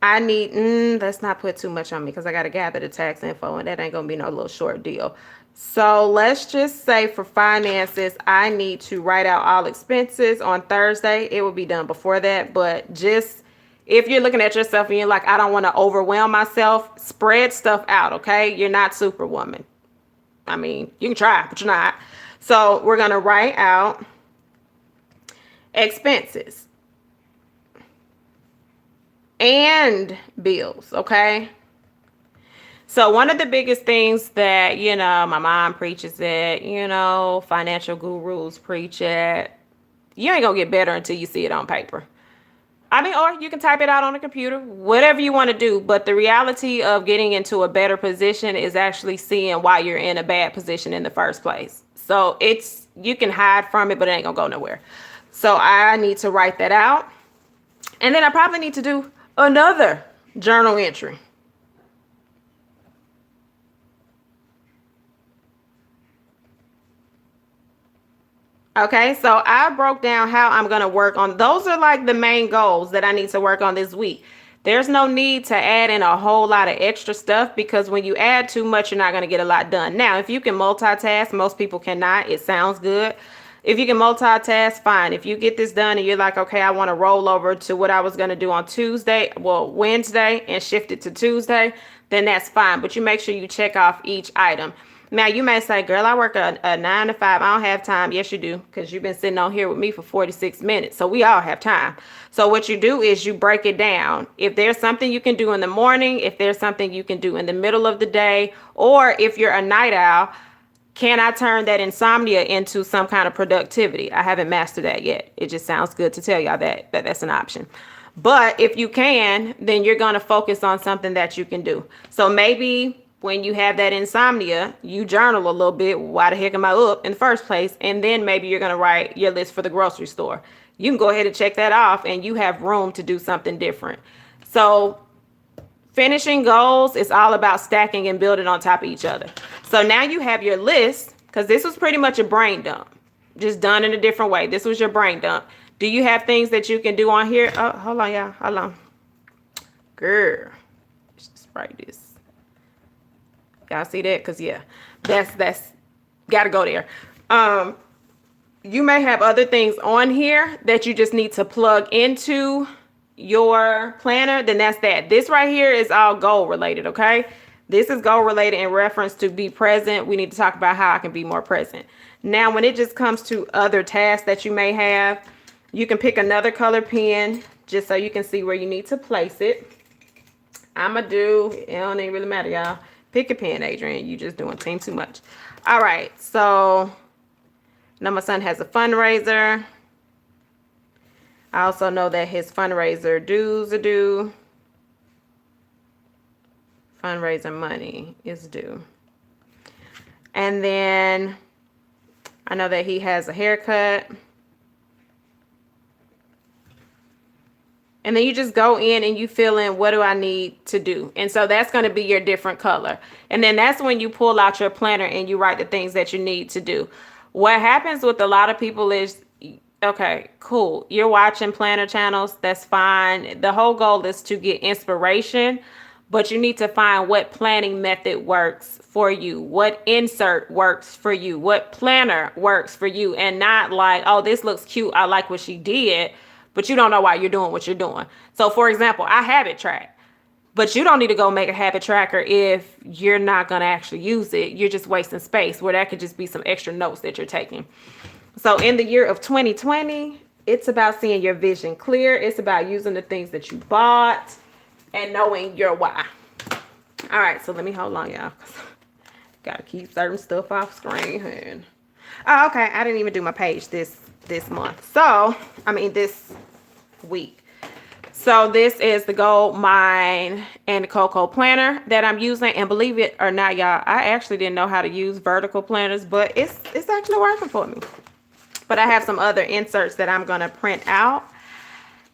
I need, let's not put too much on me because I got to gather the tax info and that ain't going to be no little short deal. So let's just say for finances, I need to write out all expenses on Thursday. It will be done before that, but just if you're looking at yourself and you're like, I don't want to overwhelm myself, spread stuff out, okay? You're not Superwoman. I mean, you can try, but you're not. So we're going to write out expenses and bills, okay? So one of the biggest things that, my mom preaches it, financial gurus preach it. You ain't going to get better until you see it on paper. I mean, or you can type it out on a computer, whatever you want to do. But the reality of getting into a better position is actually seeing why you're in a bad position in the first place. So you can hide from it, but it ain't gonna go nowhere. So I need to write that out. And then I probably need to do another journal entry. Okay, so I broke down how I'm going to work on. Those are like the main goals that I need to work on this week. There's no need to add in a whole lot of extra stuff because when you add too much, you're not going to get a lot done. Now, if you can multitask, most people cannot. It sounds good. If you can multitask, fine. If you get this done and you're like, okay, I want to roll over to what I was going to do on Wednesday and shift it to Tuesday, then that's fine. But you make sure you check off each item. Now, you may say, girl, I work a 9 to 5. I don't have time. Yes, you do, because you've been sitting on here with me for 46 minutes. So we all have time. So what you do is you break it down. If there's something you can do in the morning, if there's something you can do in the middle of the day, or if you're a night owl, can I turn that insomnia into some kind of productivity? I haven't mastered that yet. It just sounds good to tell y'all that that's an option. But if you can, then you're going to focus on something that you can do. So maybe when you have that insomnia, you journal a little bit. Why the heck am I up in the first place? And then maybe you're going to write your list for the grocery store. You can go ahead and check that off, and you have room to do something different. So finishing goals is all about stacking and building on top of each other. So now you have your list, because this was pretty much a brain dump, just done in a different way. This was your brain dump. Do you have things that you can do on here? Oh, hold on, y'all. Hold on. Girl, let's just write this. Y'all see that? Because, yeah, that's got to go there. You may have other things on here that you just need to plug into your planner. Then that's that. This right here is all goal related, okay? This is goal related in reference to be present. We need to talk about how I can be more present. Now, when it just comes to other tasks that you may have, you can pick another color pen just so you can see where you need to place it. I'm going to do, it don't even really matter, y'all. Pick a pen, Adrian. You just doing team too much. All right. So now my son has a fundraiser. I also know that his fundraiser dues are due. Fundraiser money is due. And then I know that he has a haircut. And then you just go in and you fill in, what do I need to do? And so that's going to be your different color. And then that's when you pull out your planner and you write the things that you need to do. What happens with a lot of people is, okay, cool. You're watching planner channels. That's fine. The whole goal is to get inspiration, but you need to find what planning method works for you, what insert works for you, what planner works for you, and not like, oh, this looks cute. I like what she did. But you don't know why you're doing what you're doing. So, for example, I habit track. But you don't need to go make a habit tracker if you're not going to actually use it. You're just wasting space, where that could just be some extra notes that you're taking. So in the year of 2020, it's about seeing your vision clear. It's about using the things that you bought and knowing your why. All right, so let me hold on, y'all. Got to keep certain stuff off screen. And, oh, okay, I didn't even do my page this month. So, I mean, this week. So this is the Gold Mine and Cocoa planner that I'm using. And believe it or not, y'all, I actually didn't know how to use vertical planners, but it's actually working for me. But I have some other inserts that I'm going to print out,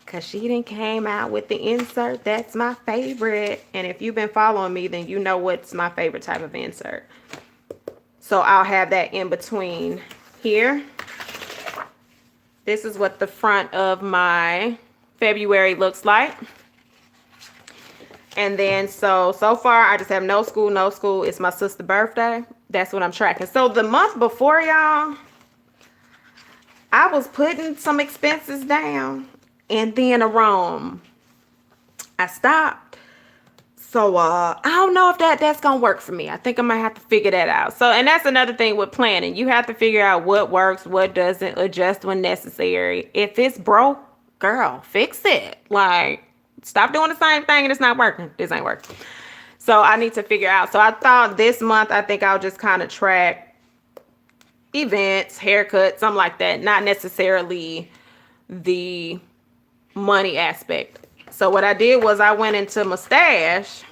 because she didn't came out with the insert. That's my favorite. And if you've been following me, then you know what's my favorite type of insert. So I'll have that in between here. This is what the front of my February looks like. And then so far I just have no school. It's my sister's birthday. That's what I'm tracking. So the month before, y'all, I was putting some expenses down, and then I stopped. So I don't know if that's gonna work for me. I think I might have to figure that out. So, and that's another thing with planning. You have to figure out what works, what doesn't, adjust when necessary. If it's broke, girl, fix it. Like, stop doing the same thing and it's not working. This ain't working. So I need to figure out. So I thought this month, I think I'll just kind of track events, haircuts, something like that. Not necessarily the money aspect. So what I did was I went into my stash,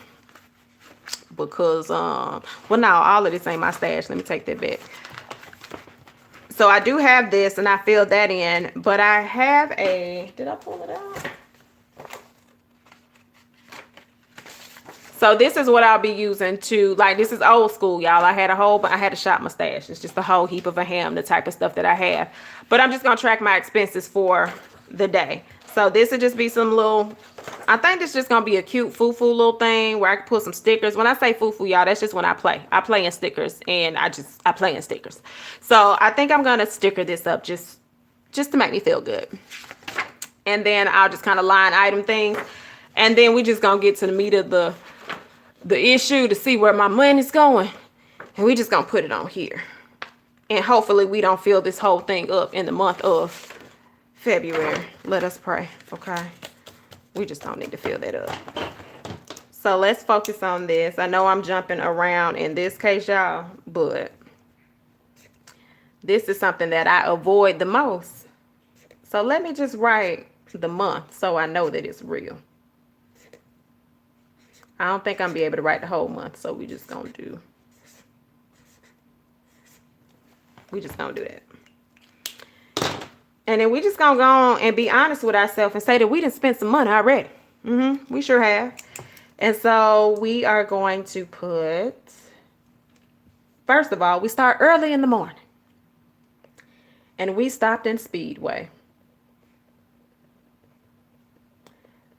because, well, no, all of this ain't my stash. Let me take that back. So I do have this, and I filled that in, but I have did I pull it out? So this is what I'll be using to, like, this is old school, y'all. I had to shop my stash. It's just a whole heap of a ham, the type of stuff that I have. But I'm just going to track my expenses for the day. So this would just be some little, I think it's just going to be a cute foo-foo little thing where I can put some stickers. When I say foo-foo, y'all, that's just when I play. I play in stickers, and I play in stickers. So I think I'm going to sticker this up just to make me feel good. And then I'll just kind of line item things. And then we just going to get to the meat of the issue to see where my money's going. And we just gonna put it on here. And hopefully we don't fill this whole thing up in the month of February. Let us pray, okay? We just don't need to fill that up. So let's focus on this. I know I'm jumping around in this case, y'all, but this is something that I avoid the most. So let me just write the month so I know that it's real. I don't think I'm gonna be able to write the whole month, so we just gonna do that. And then we just gonna go on and be honest with ourselves and say that we done spent some money already. We sure have. And so we are going to put, first of all, we start early in the morning. And we stopped in Speedway.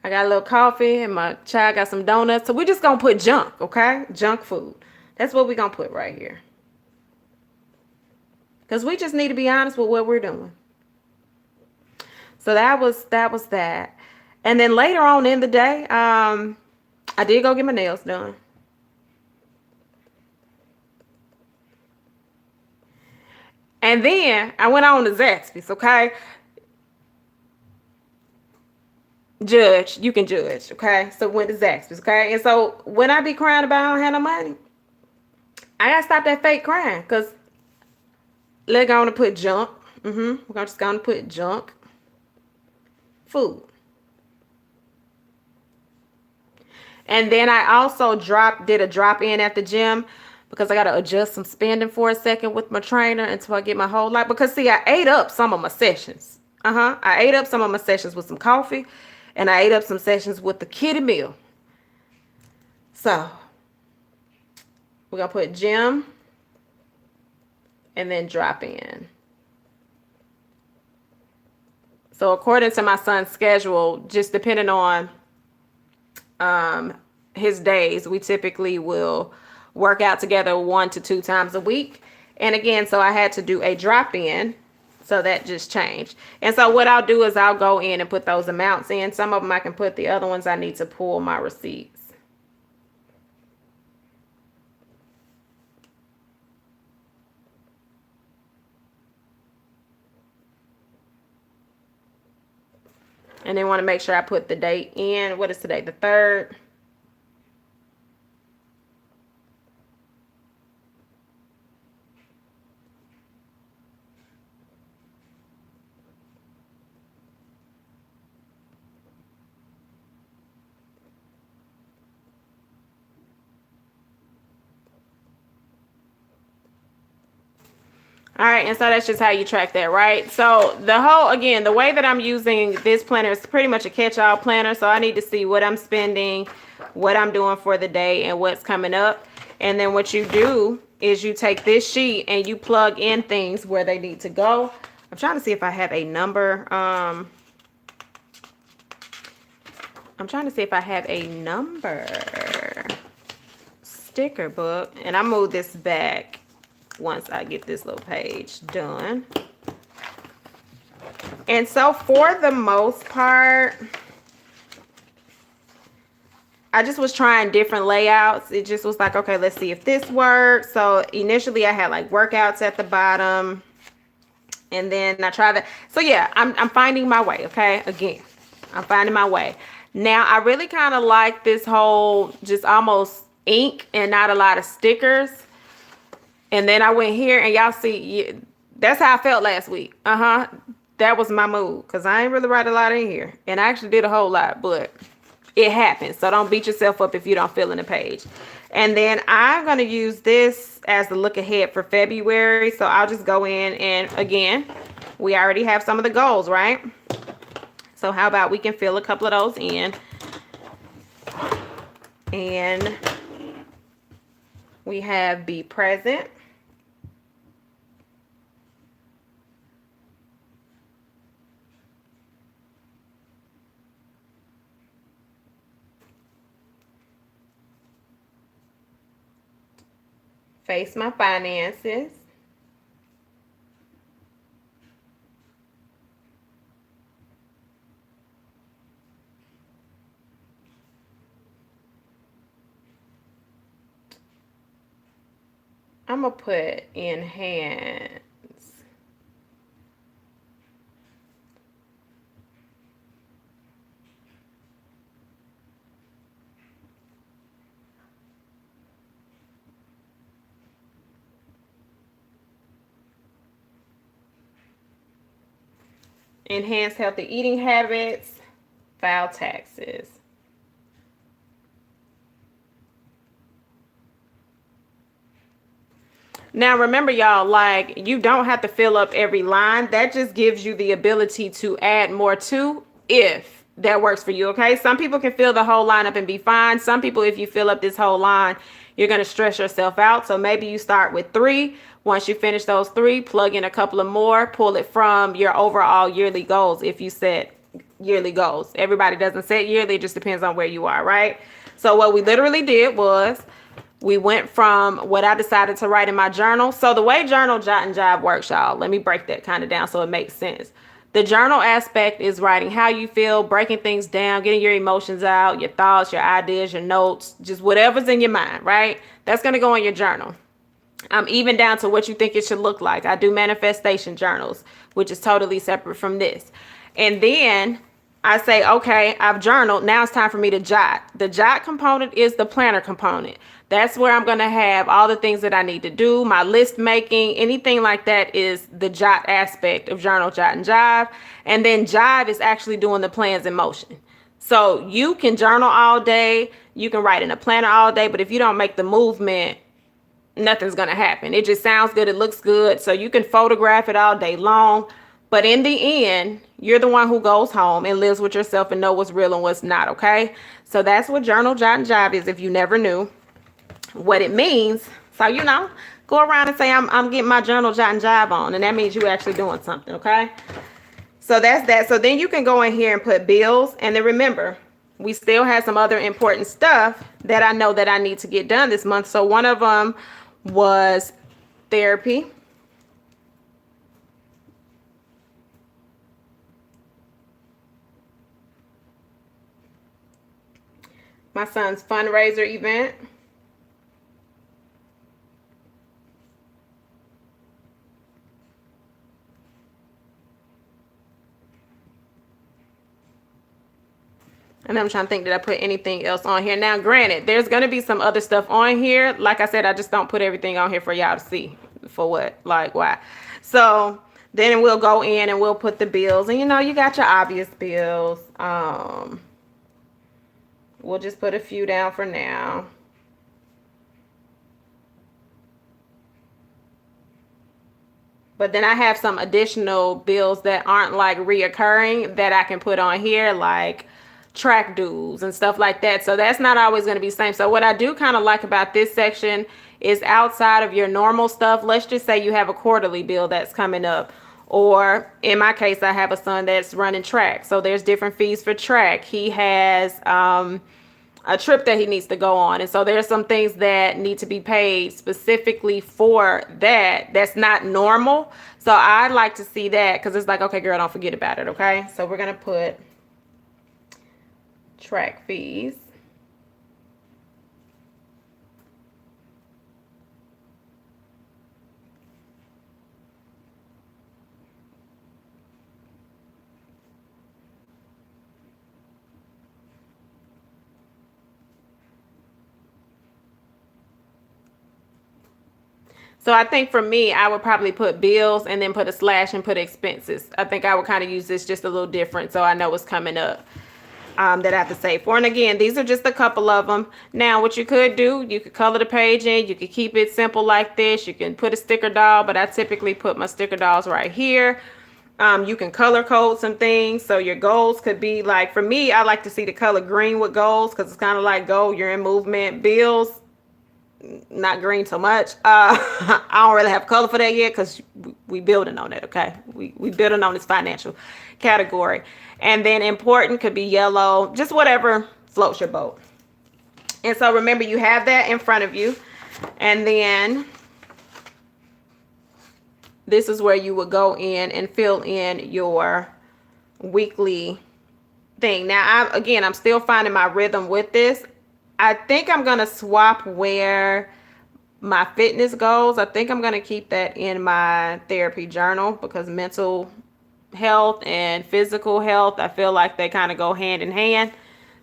I got a little coffee and my child got some donuts. So we're just gonna put junk, okay? Junk food. That's what we're gonna put right here. Because we just need to be honest with what we're doing. So that was that. And then later on in the day, I did go get my nails done. And then I went on to Zaxby's, okay? Judge, you can judge, okay? So went to Zaxby's, okay? And so when I be crying about I don't have no money, I gotta stop that fake crying, because let's go on and put junk. We're gonna just go on and put junk food. And then I also did a drop in at the gym because I got to adjust some spending for a second with my trainer until I get my whole life. Because see, I ate up some of my sessions. I ate up some of my sessions with some coffee, and I ate up some sessions with the kiddie meal. So we're going to put gym and then drop in. So according to my son's schedule, just depending on his days, we typically will work out together 1 to 2 times a week. And again, so I had to do a drop in, so that just changed. And so what I'll do is I'll go in and put those amounts in. Some of them I can put, the other ones I need to pull my receipts. And then want to make sure I put the date in. What is today? The 3rd. All right, and so that's just how you track that, right? So again, the way that I'm using this planner is pretty much a catch-all planner. So I need to see what I'm spending, what I'm doing for the day, and what's coming up. And then what you do is you take this sheet and you plug in things where they need to go. I'm trying to see if I have a number. I'm trying to see if I have a number sticker book, and I move this back once I get this little page done. And so for the most part, I just was trying different layouts. It just was like, okay, let's see if this works. So initially I had like workouts at the bottom, and then I tried that. So yeah, I'm finding my way, okay? Again, I'm finding my way. Now I really kind of like this whole just almost ink and not a lot of stickers. And then I went here, and y'all see, that's how I felt last week. That was my mood, because I ain't really write a lot in here. And I actually did a whole lot, but it happens. So don't beat yourself up if you don't fill in a page. And then I'm going to use this as the look ahead for February. So I'll just go in, and again, we already have some of the goals, right? So how about we can fill a couple of those in. And we have be present. Face my finances. I'm going to put enhance. Enhance healthy eating habits, file taxes. Now remember, y'all, like, you don't have to fill up every line. That just gives you the ability to add more to, if that works for you. Okay, some people can fill the whole line up and be fine. Some people, if you fill up this whole line, you're going to stress yourself out. So maybe you start with 3. Once you finish those 3, plug in a couple of more, pull it from your overall yearly goals. If you set yearly goals, everybody doesn't set yearly, it just depends on where you are, right? So what we literally did was, we went from what I decided to write in my journal. So the way Journal Jot and Jive works, y'all, let me break that kind of down so it makes sense. The journal aspect is writing how you feel, breaking things down, getting your emotions out, your thoughts, your ideas, your notes, just whatever's in your mind, right? That's going to go in your journal. Even down to what you think it should look like. I do manifestation journals, which is totally separate from this. And then I say, okay, I've journaled. Now it's time for me to jot. The jot component is the planner component. That's where I'm going to have all the things that I need to do, my list making, anything like that is the jot aspect of Journal Jot and Jive. And then Jive is actually doing the plans in motion. So you can journal all day, you can write in a planner all day, but if you don't make the movement, nothing's going to happen. It just sounds good. It looks good. So you can photograph it all day long. But in the end, you're the one who goes home and lives with yourself and know what's real and what's not. Okay. So that's what Journal Jot and Jive is, if you never knew what it means. So, go around and say, I'm getting my Journal Jot and Jive on. And that means you actually doing something. Okay. So that's that. So then you can go in here and put bills. And then remember, we still have some other important stuff that I know that I need to get done this month. So one of them was therapy. My son's fundraiser event. And I'm trying to think, did I put anything else on here? Now, granted, there's going to be some other stuff on here. Like I said, I just don't put everything on here for y'all to see. For what? Like, why? So then we'll go in and we'll put the bills. And, you got your obvious bills. We'll just put a few down for now. But then I have some additional bills that aren't like reoccurring that I can put on here, like track dues and stuff like that. So that's not always going to be the same. So what I do kind of like about this section is, outside of your normal stuff, let's just say you have a quarterly bill that's coming up. Or in my case, I have a son that's running track. So there's different fees for track. He has a trip that he needs to go on. And so there's some things that need to be paid specifically for that. That's not normal. So I'd like to see that, because it's like, okay, girl, don't forget about it. Okay. So we're going to put track fees. So I think for me, I would probably put bills and then put a slash and put expenses. I think I would kind of use this just a little different, so I know what's coming up that I have to save for. And again, these are just a couple of them. Now, what you could do, you could color the page in. You could keep it simple like this. You can put a sticker doll, but I typically put my sticker dolls right here. You can color code some things. So your goals could be like, for me, I like to see the color green with goals, because it's kind of like go, you're in movement. Bills, not green so much. I don't really have color for that yet, because we building on it. Okay, we building on this financial category. And then important could be yellow, just whatever floats your boat. And so remember, you have that in front of you. And then this is where you would go in and fill in your weekly thing. Now, I'm still finding my rhythm with this. I think I'm going to swap where My fitness goals, I think I'm going to keep that in my therapy journal because mental health and physical health, I feel like they kind of go hand in hand.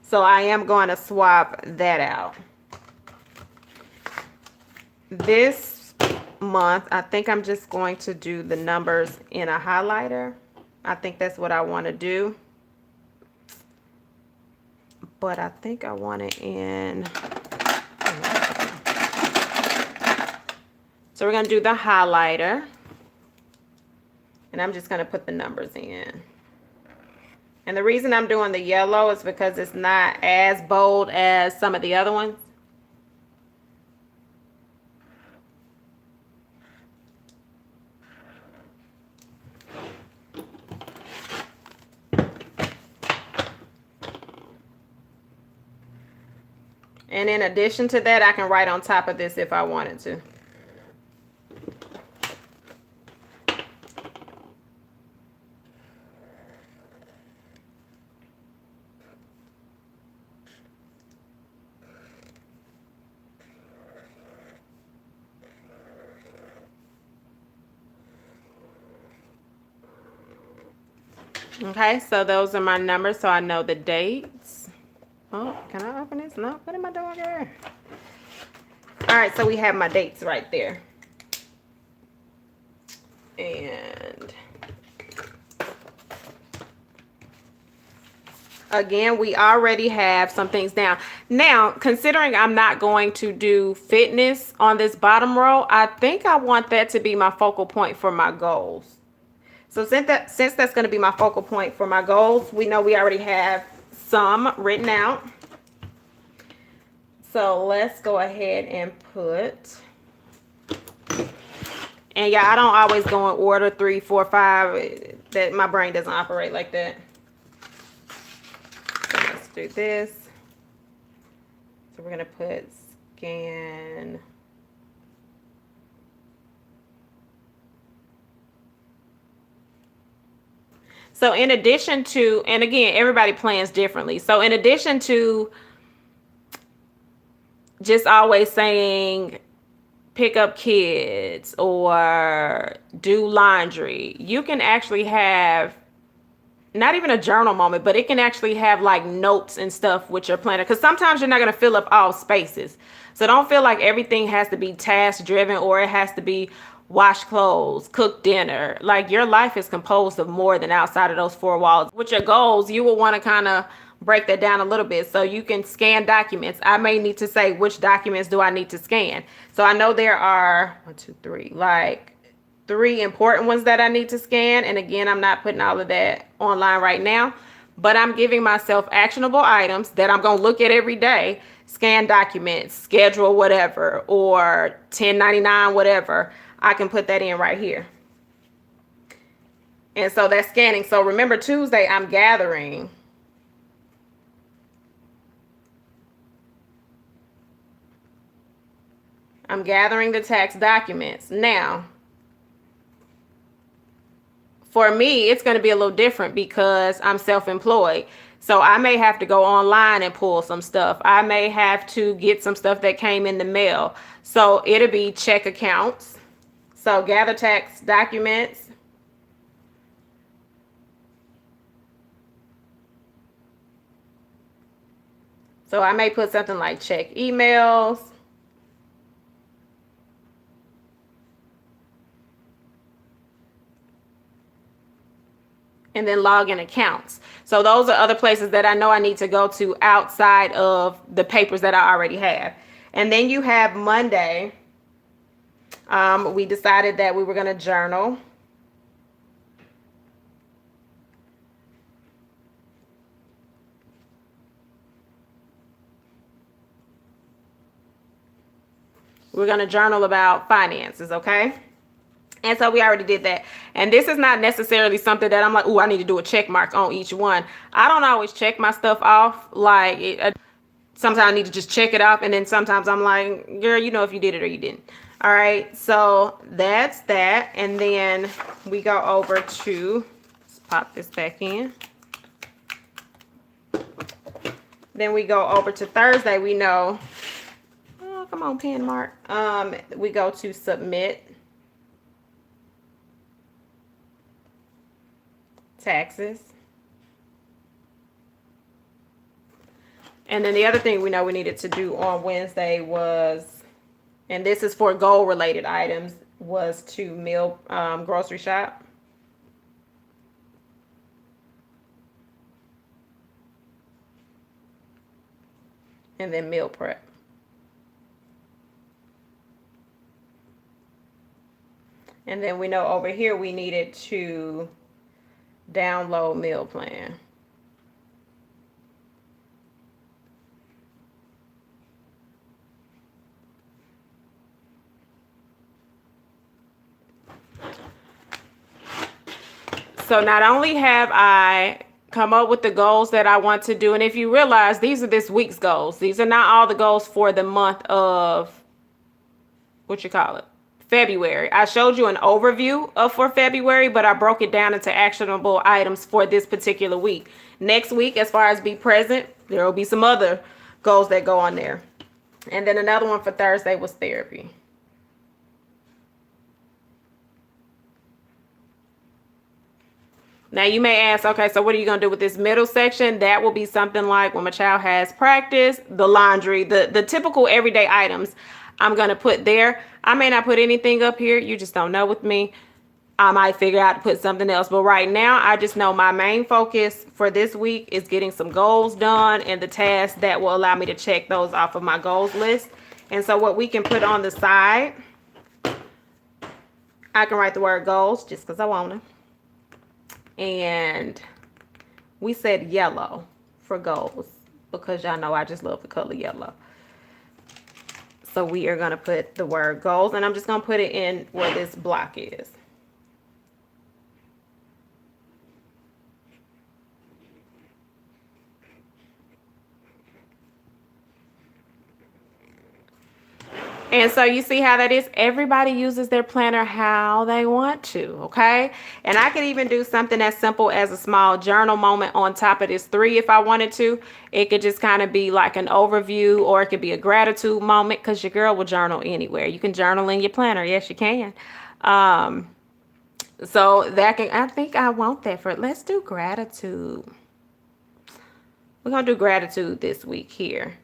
So I am going to swap that out. This month, I think I'm just going to do the numbers in a highlighter. I think that's what I want to do. But I think I want it in. So we're going to do the highlighter. And I'm just going to put the numbers in. And the reason I'm doing the yellow is because it's not as bold as some of the other ones. And in addition to that, I can write on top of this if I wanted to. Okay, so those are my numbers, so I know the dates. Oh, can I open this? No, what am I doing here? All right, so we have my dates right there. And again, we already have some things down. Now, considering I'm not going to do fitness on this bottom row, I think I want that to be my focal point for my goals. So since that's going to be my focal point for my goals, we know we already have some written out. So let's go ahead and put, and yeah, I don't always go in order 3, 4, 5. That my brain doesn't operate like that. So let's do this. So we're going to put scan. So in addition to, and again, everybody plans differently. So in addition to just always saying pick up kids or do laundry, you can actually have not even a journal moment, but it can actually have like notes and stuff with your planner. Because sometimes you're not going to fill up all spaces. So don't feel like everything has to be task driven or it has to be wash clothes, cook dinner. Like your life is composed of more than outside of those 4 walls. With your goals, you will want to kind of break that down a little bit. So you can scan documents. I may need to say which documents do I need to scan. So I know there are 1, 2, 3, like 3 important ones that I need to scan. And again, I'm not putting all of that online right now, but I'm giving myself actionable items that I'm going to look at every day, scan documents, schedule whatever, or 1099, whatever. I can put that in right here. And so that's scanning. So remember Tuesday, I'm gathering. I'm gathering the tax documents. Now, for me, it's going to be a little different because I'm self-employed. So I may have to go online and pull some stuff. I may have to get some stuff that came in the mail. So it'll be check accounts. So gather tax documents. So I may put something like check emails. And then log in accounts. So those are other places that I know I need to go to outside of the papers that I already have. And then you have Monday. We decided that we were going to journal. We're going to journal about finances, okay? And so we already did that. And this is not necessarily something that I'm like, oh, I need to do a check mark on each one. I don't always check my stuff off. Like, sometimes I need to just check it off. And then sometimes I'm like, girl, you know if you did it or you didn't. All right. So that's that. And then we go over to, let's pop this back in. Then we go over to Thursday. We know, Oh, come on, pen mark. We go to submit taxes. And then the other thing we know we needed to do on Wednesday was, and this is for goal related items, was to meal grocery shop. And then meal prep. And then we know over here we needed to download meal plan. So not only have I come up with the goals that I want to do, and if you realize these are this week's goals, these are not all the goals for the month of, what you call it, February. I showed you an overview of for February, but I broke it down into actionable items for this particular week. Next week, as far as be present, there will be some other goals that go on there. And then another one for Thursday was therapy. Now you may ask, okay, so what are you going to do with this middle section? That will be something like when my child has practice, the laundry, the typical everyday items I'm going to put there. I may not put anything up here. You just don't know with me. I might figure out to put something else. But right now, I just know my main focus for this week is getting some goals done and the tasks that will allow me to check those off of my goals list. And so what we can put on the side, I can write the word goals just because I want to. And we said yellow for goals because y'all know I just love the color yellow. So we are going to put the word goals, and I'm just going to put it in where this block is. And so you see how that is. Everybody uses their planner how they want to, okay? And I could even do something as simple as a small journal moment on top of this 3 if I wanted to. It could just kind of be like an overview, or it could be a gratitude moment, because your girl will journal anywhere. You can journal in your planner. Yes, you can. So that can, I think I want that for, let's do gratitude. We're going to do gratitude this week here.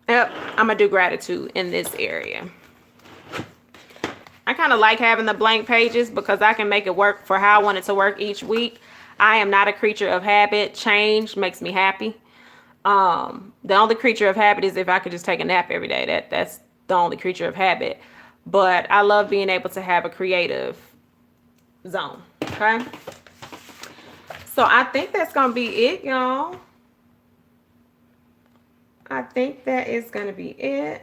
Yep, I'm going to do gratitude in this area. I kind of like having the blank pages because I can make it work for how I want it to work each week. I am not a creature of habit. Change makes me happy. The only creature of habit is if I could just take a nap every day. That's the only creature of habit. But I love being able to have a creative zone. Okay. So I think that's going to be it, y'all. I think that is going to be it.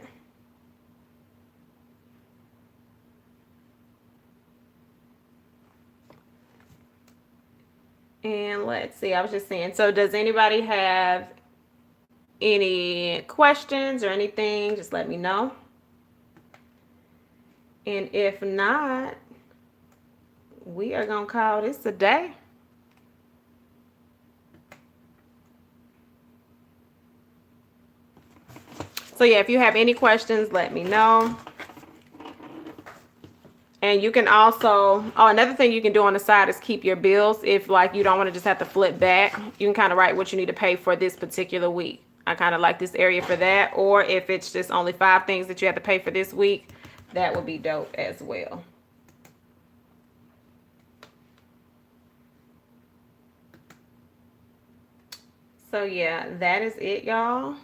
And let's see, I was just saying, so does anybody have any questions or anything? Just let me know. And if not, we are going to call this a day. So yeah, if you have any questions, let me know. And you can also, oh, another thing you can do on the side is keep your bills. If like you don't want to just have to flip back, you can kind of write what you need to pay for this particular week. I kind of like this area for that. Or if it's just only 5 things that you have to pay for this week, that would be dope as well. So yeah, that is it, y'all.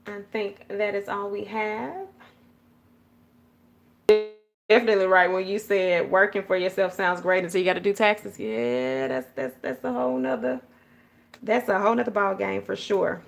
I think that is all we have. Definitely right when you said working for yourself sounds great until you got to do taxes. Yeah, that's a whole nother ball game for sure.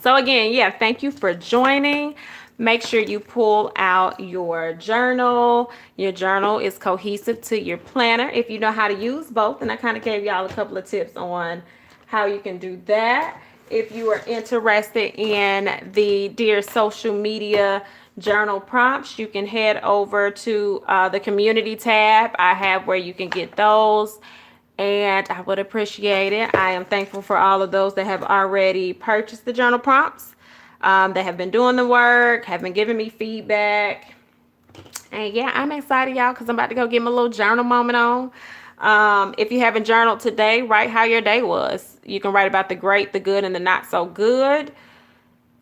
So again, yeah, thank you for joining. Make sure you pull out your journal. Your journal is cohesive to your planner if you know how to use both. And I kind of gave y'all a couple of tips on how you can do that. If you are interested in the Dear Social Media journal prompts, you can head over to the community tab I have where you can get those. and I would appreciate it. I am thankful for all of those that have already purchased the journal prompts. That have been doing the work, have been giving me feedback. And yeah, I'm excited, y'all, because I'm about to go get my little journal moment on. If you haven't journaled today, write how your day was. You can write about the great, the good, and the not so good.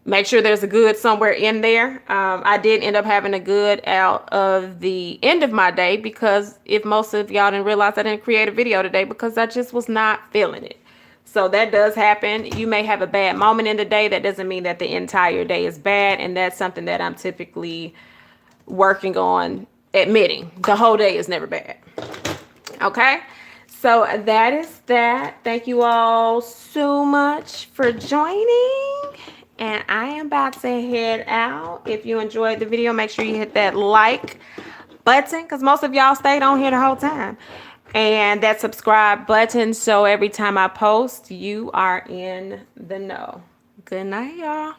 Make sure there's a good somewhere in there. I did end up having a good out of the end of my day, because if most of y'all didn't realize, I didn't create a video today because I just was not feeling it. So that does happen. You may have a bad moment in the day. That doesn't mean that the entire day is bad. And that's something that I'm typically working on admitting. The whole day is never bad. Okay. So that is that. Thank you all so much for joining. And I am about to head out. If you enjoyed the video, make sure you hit that like button, because most of y'all stayed on here the whole time. And that subscribe button, so every time I post, you are in the know. Good night, y'all.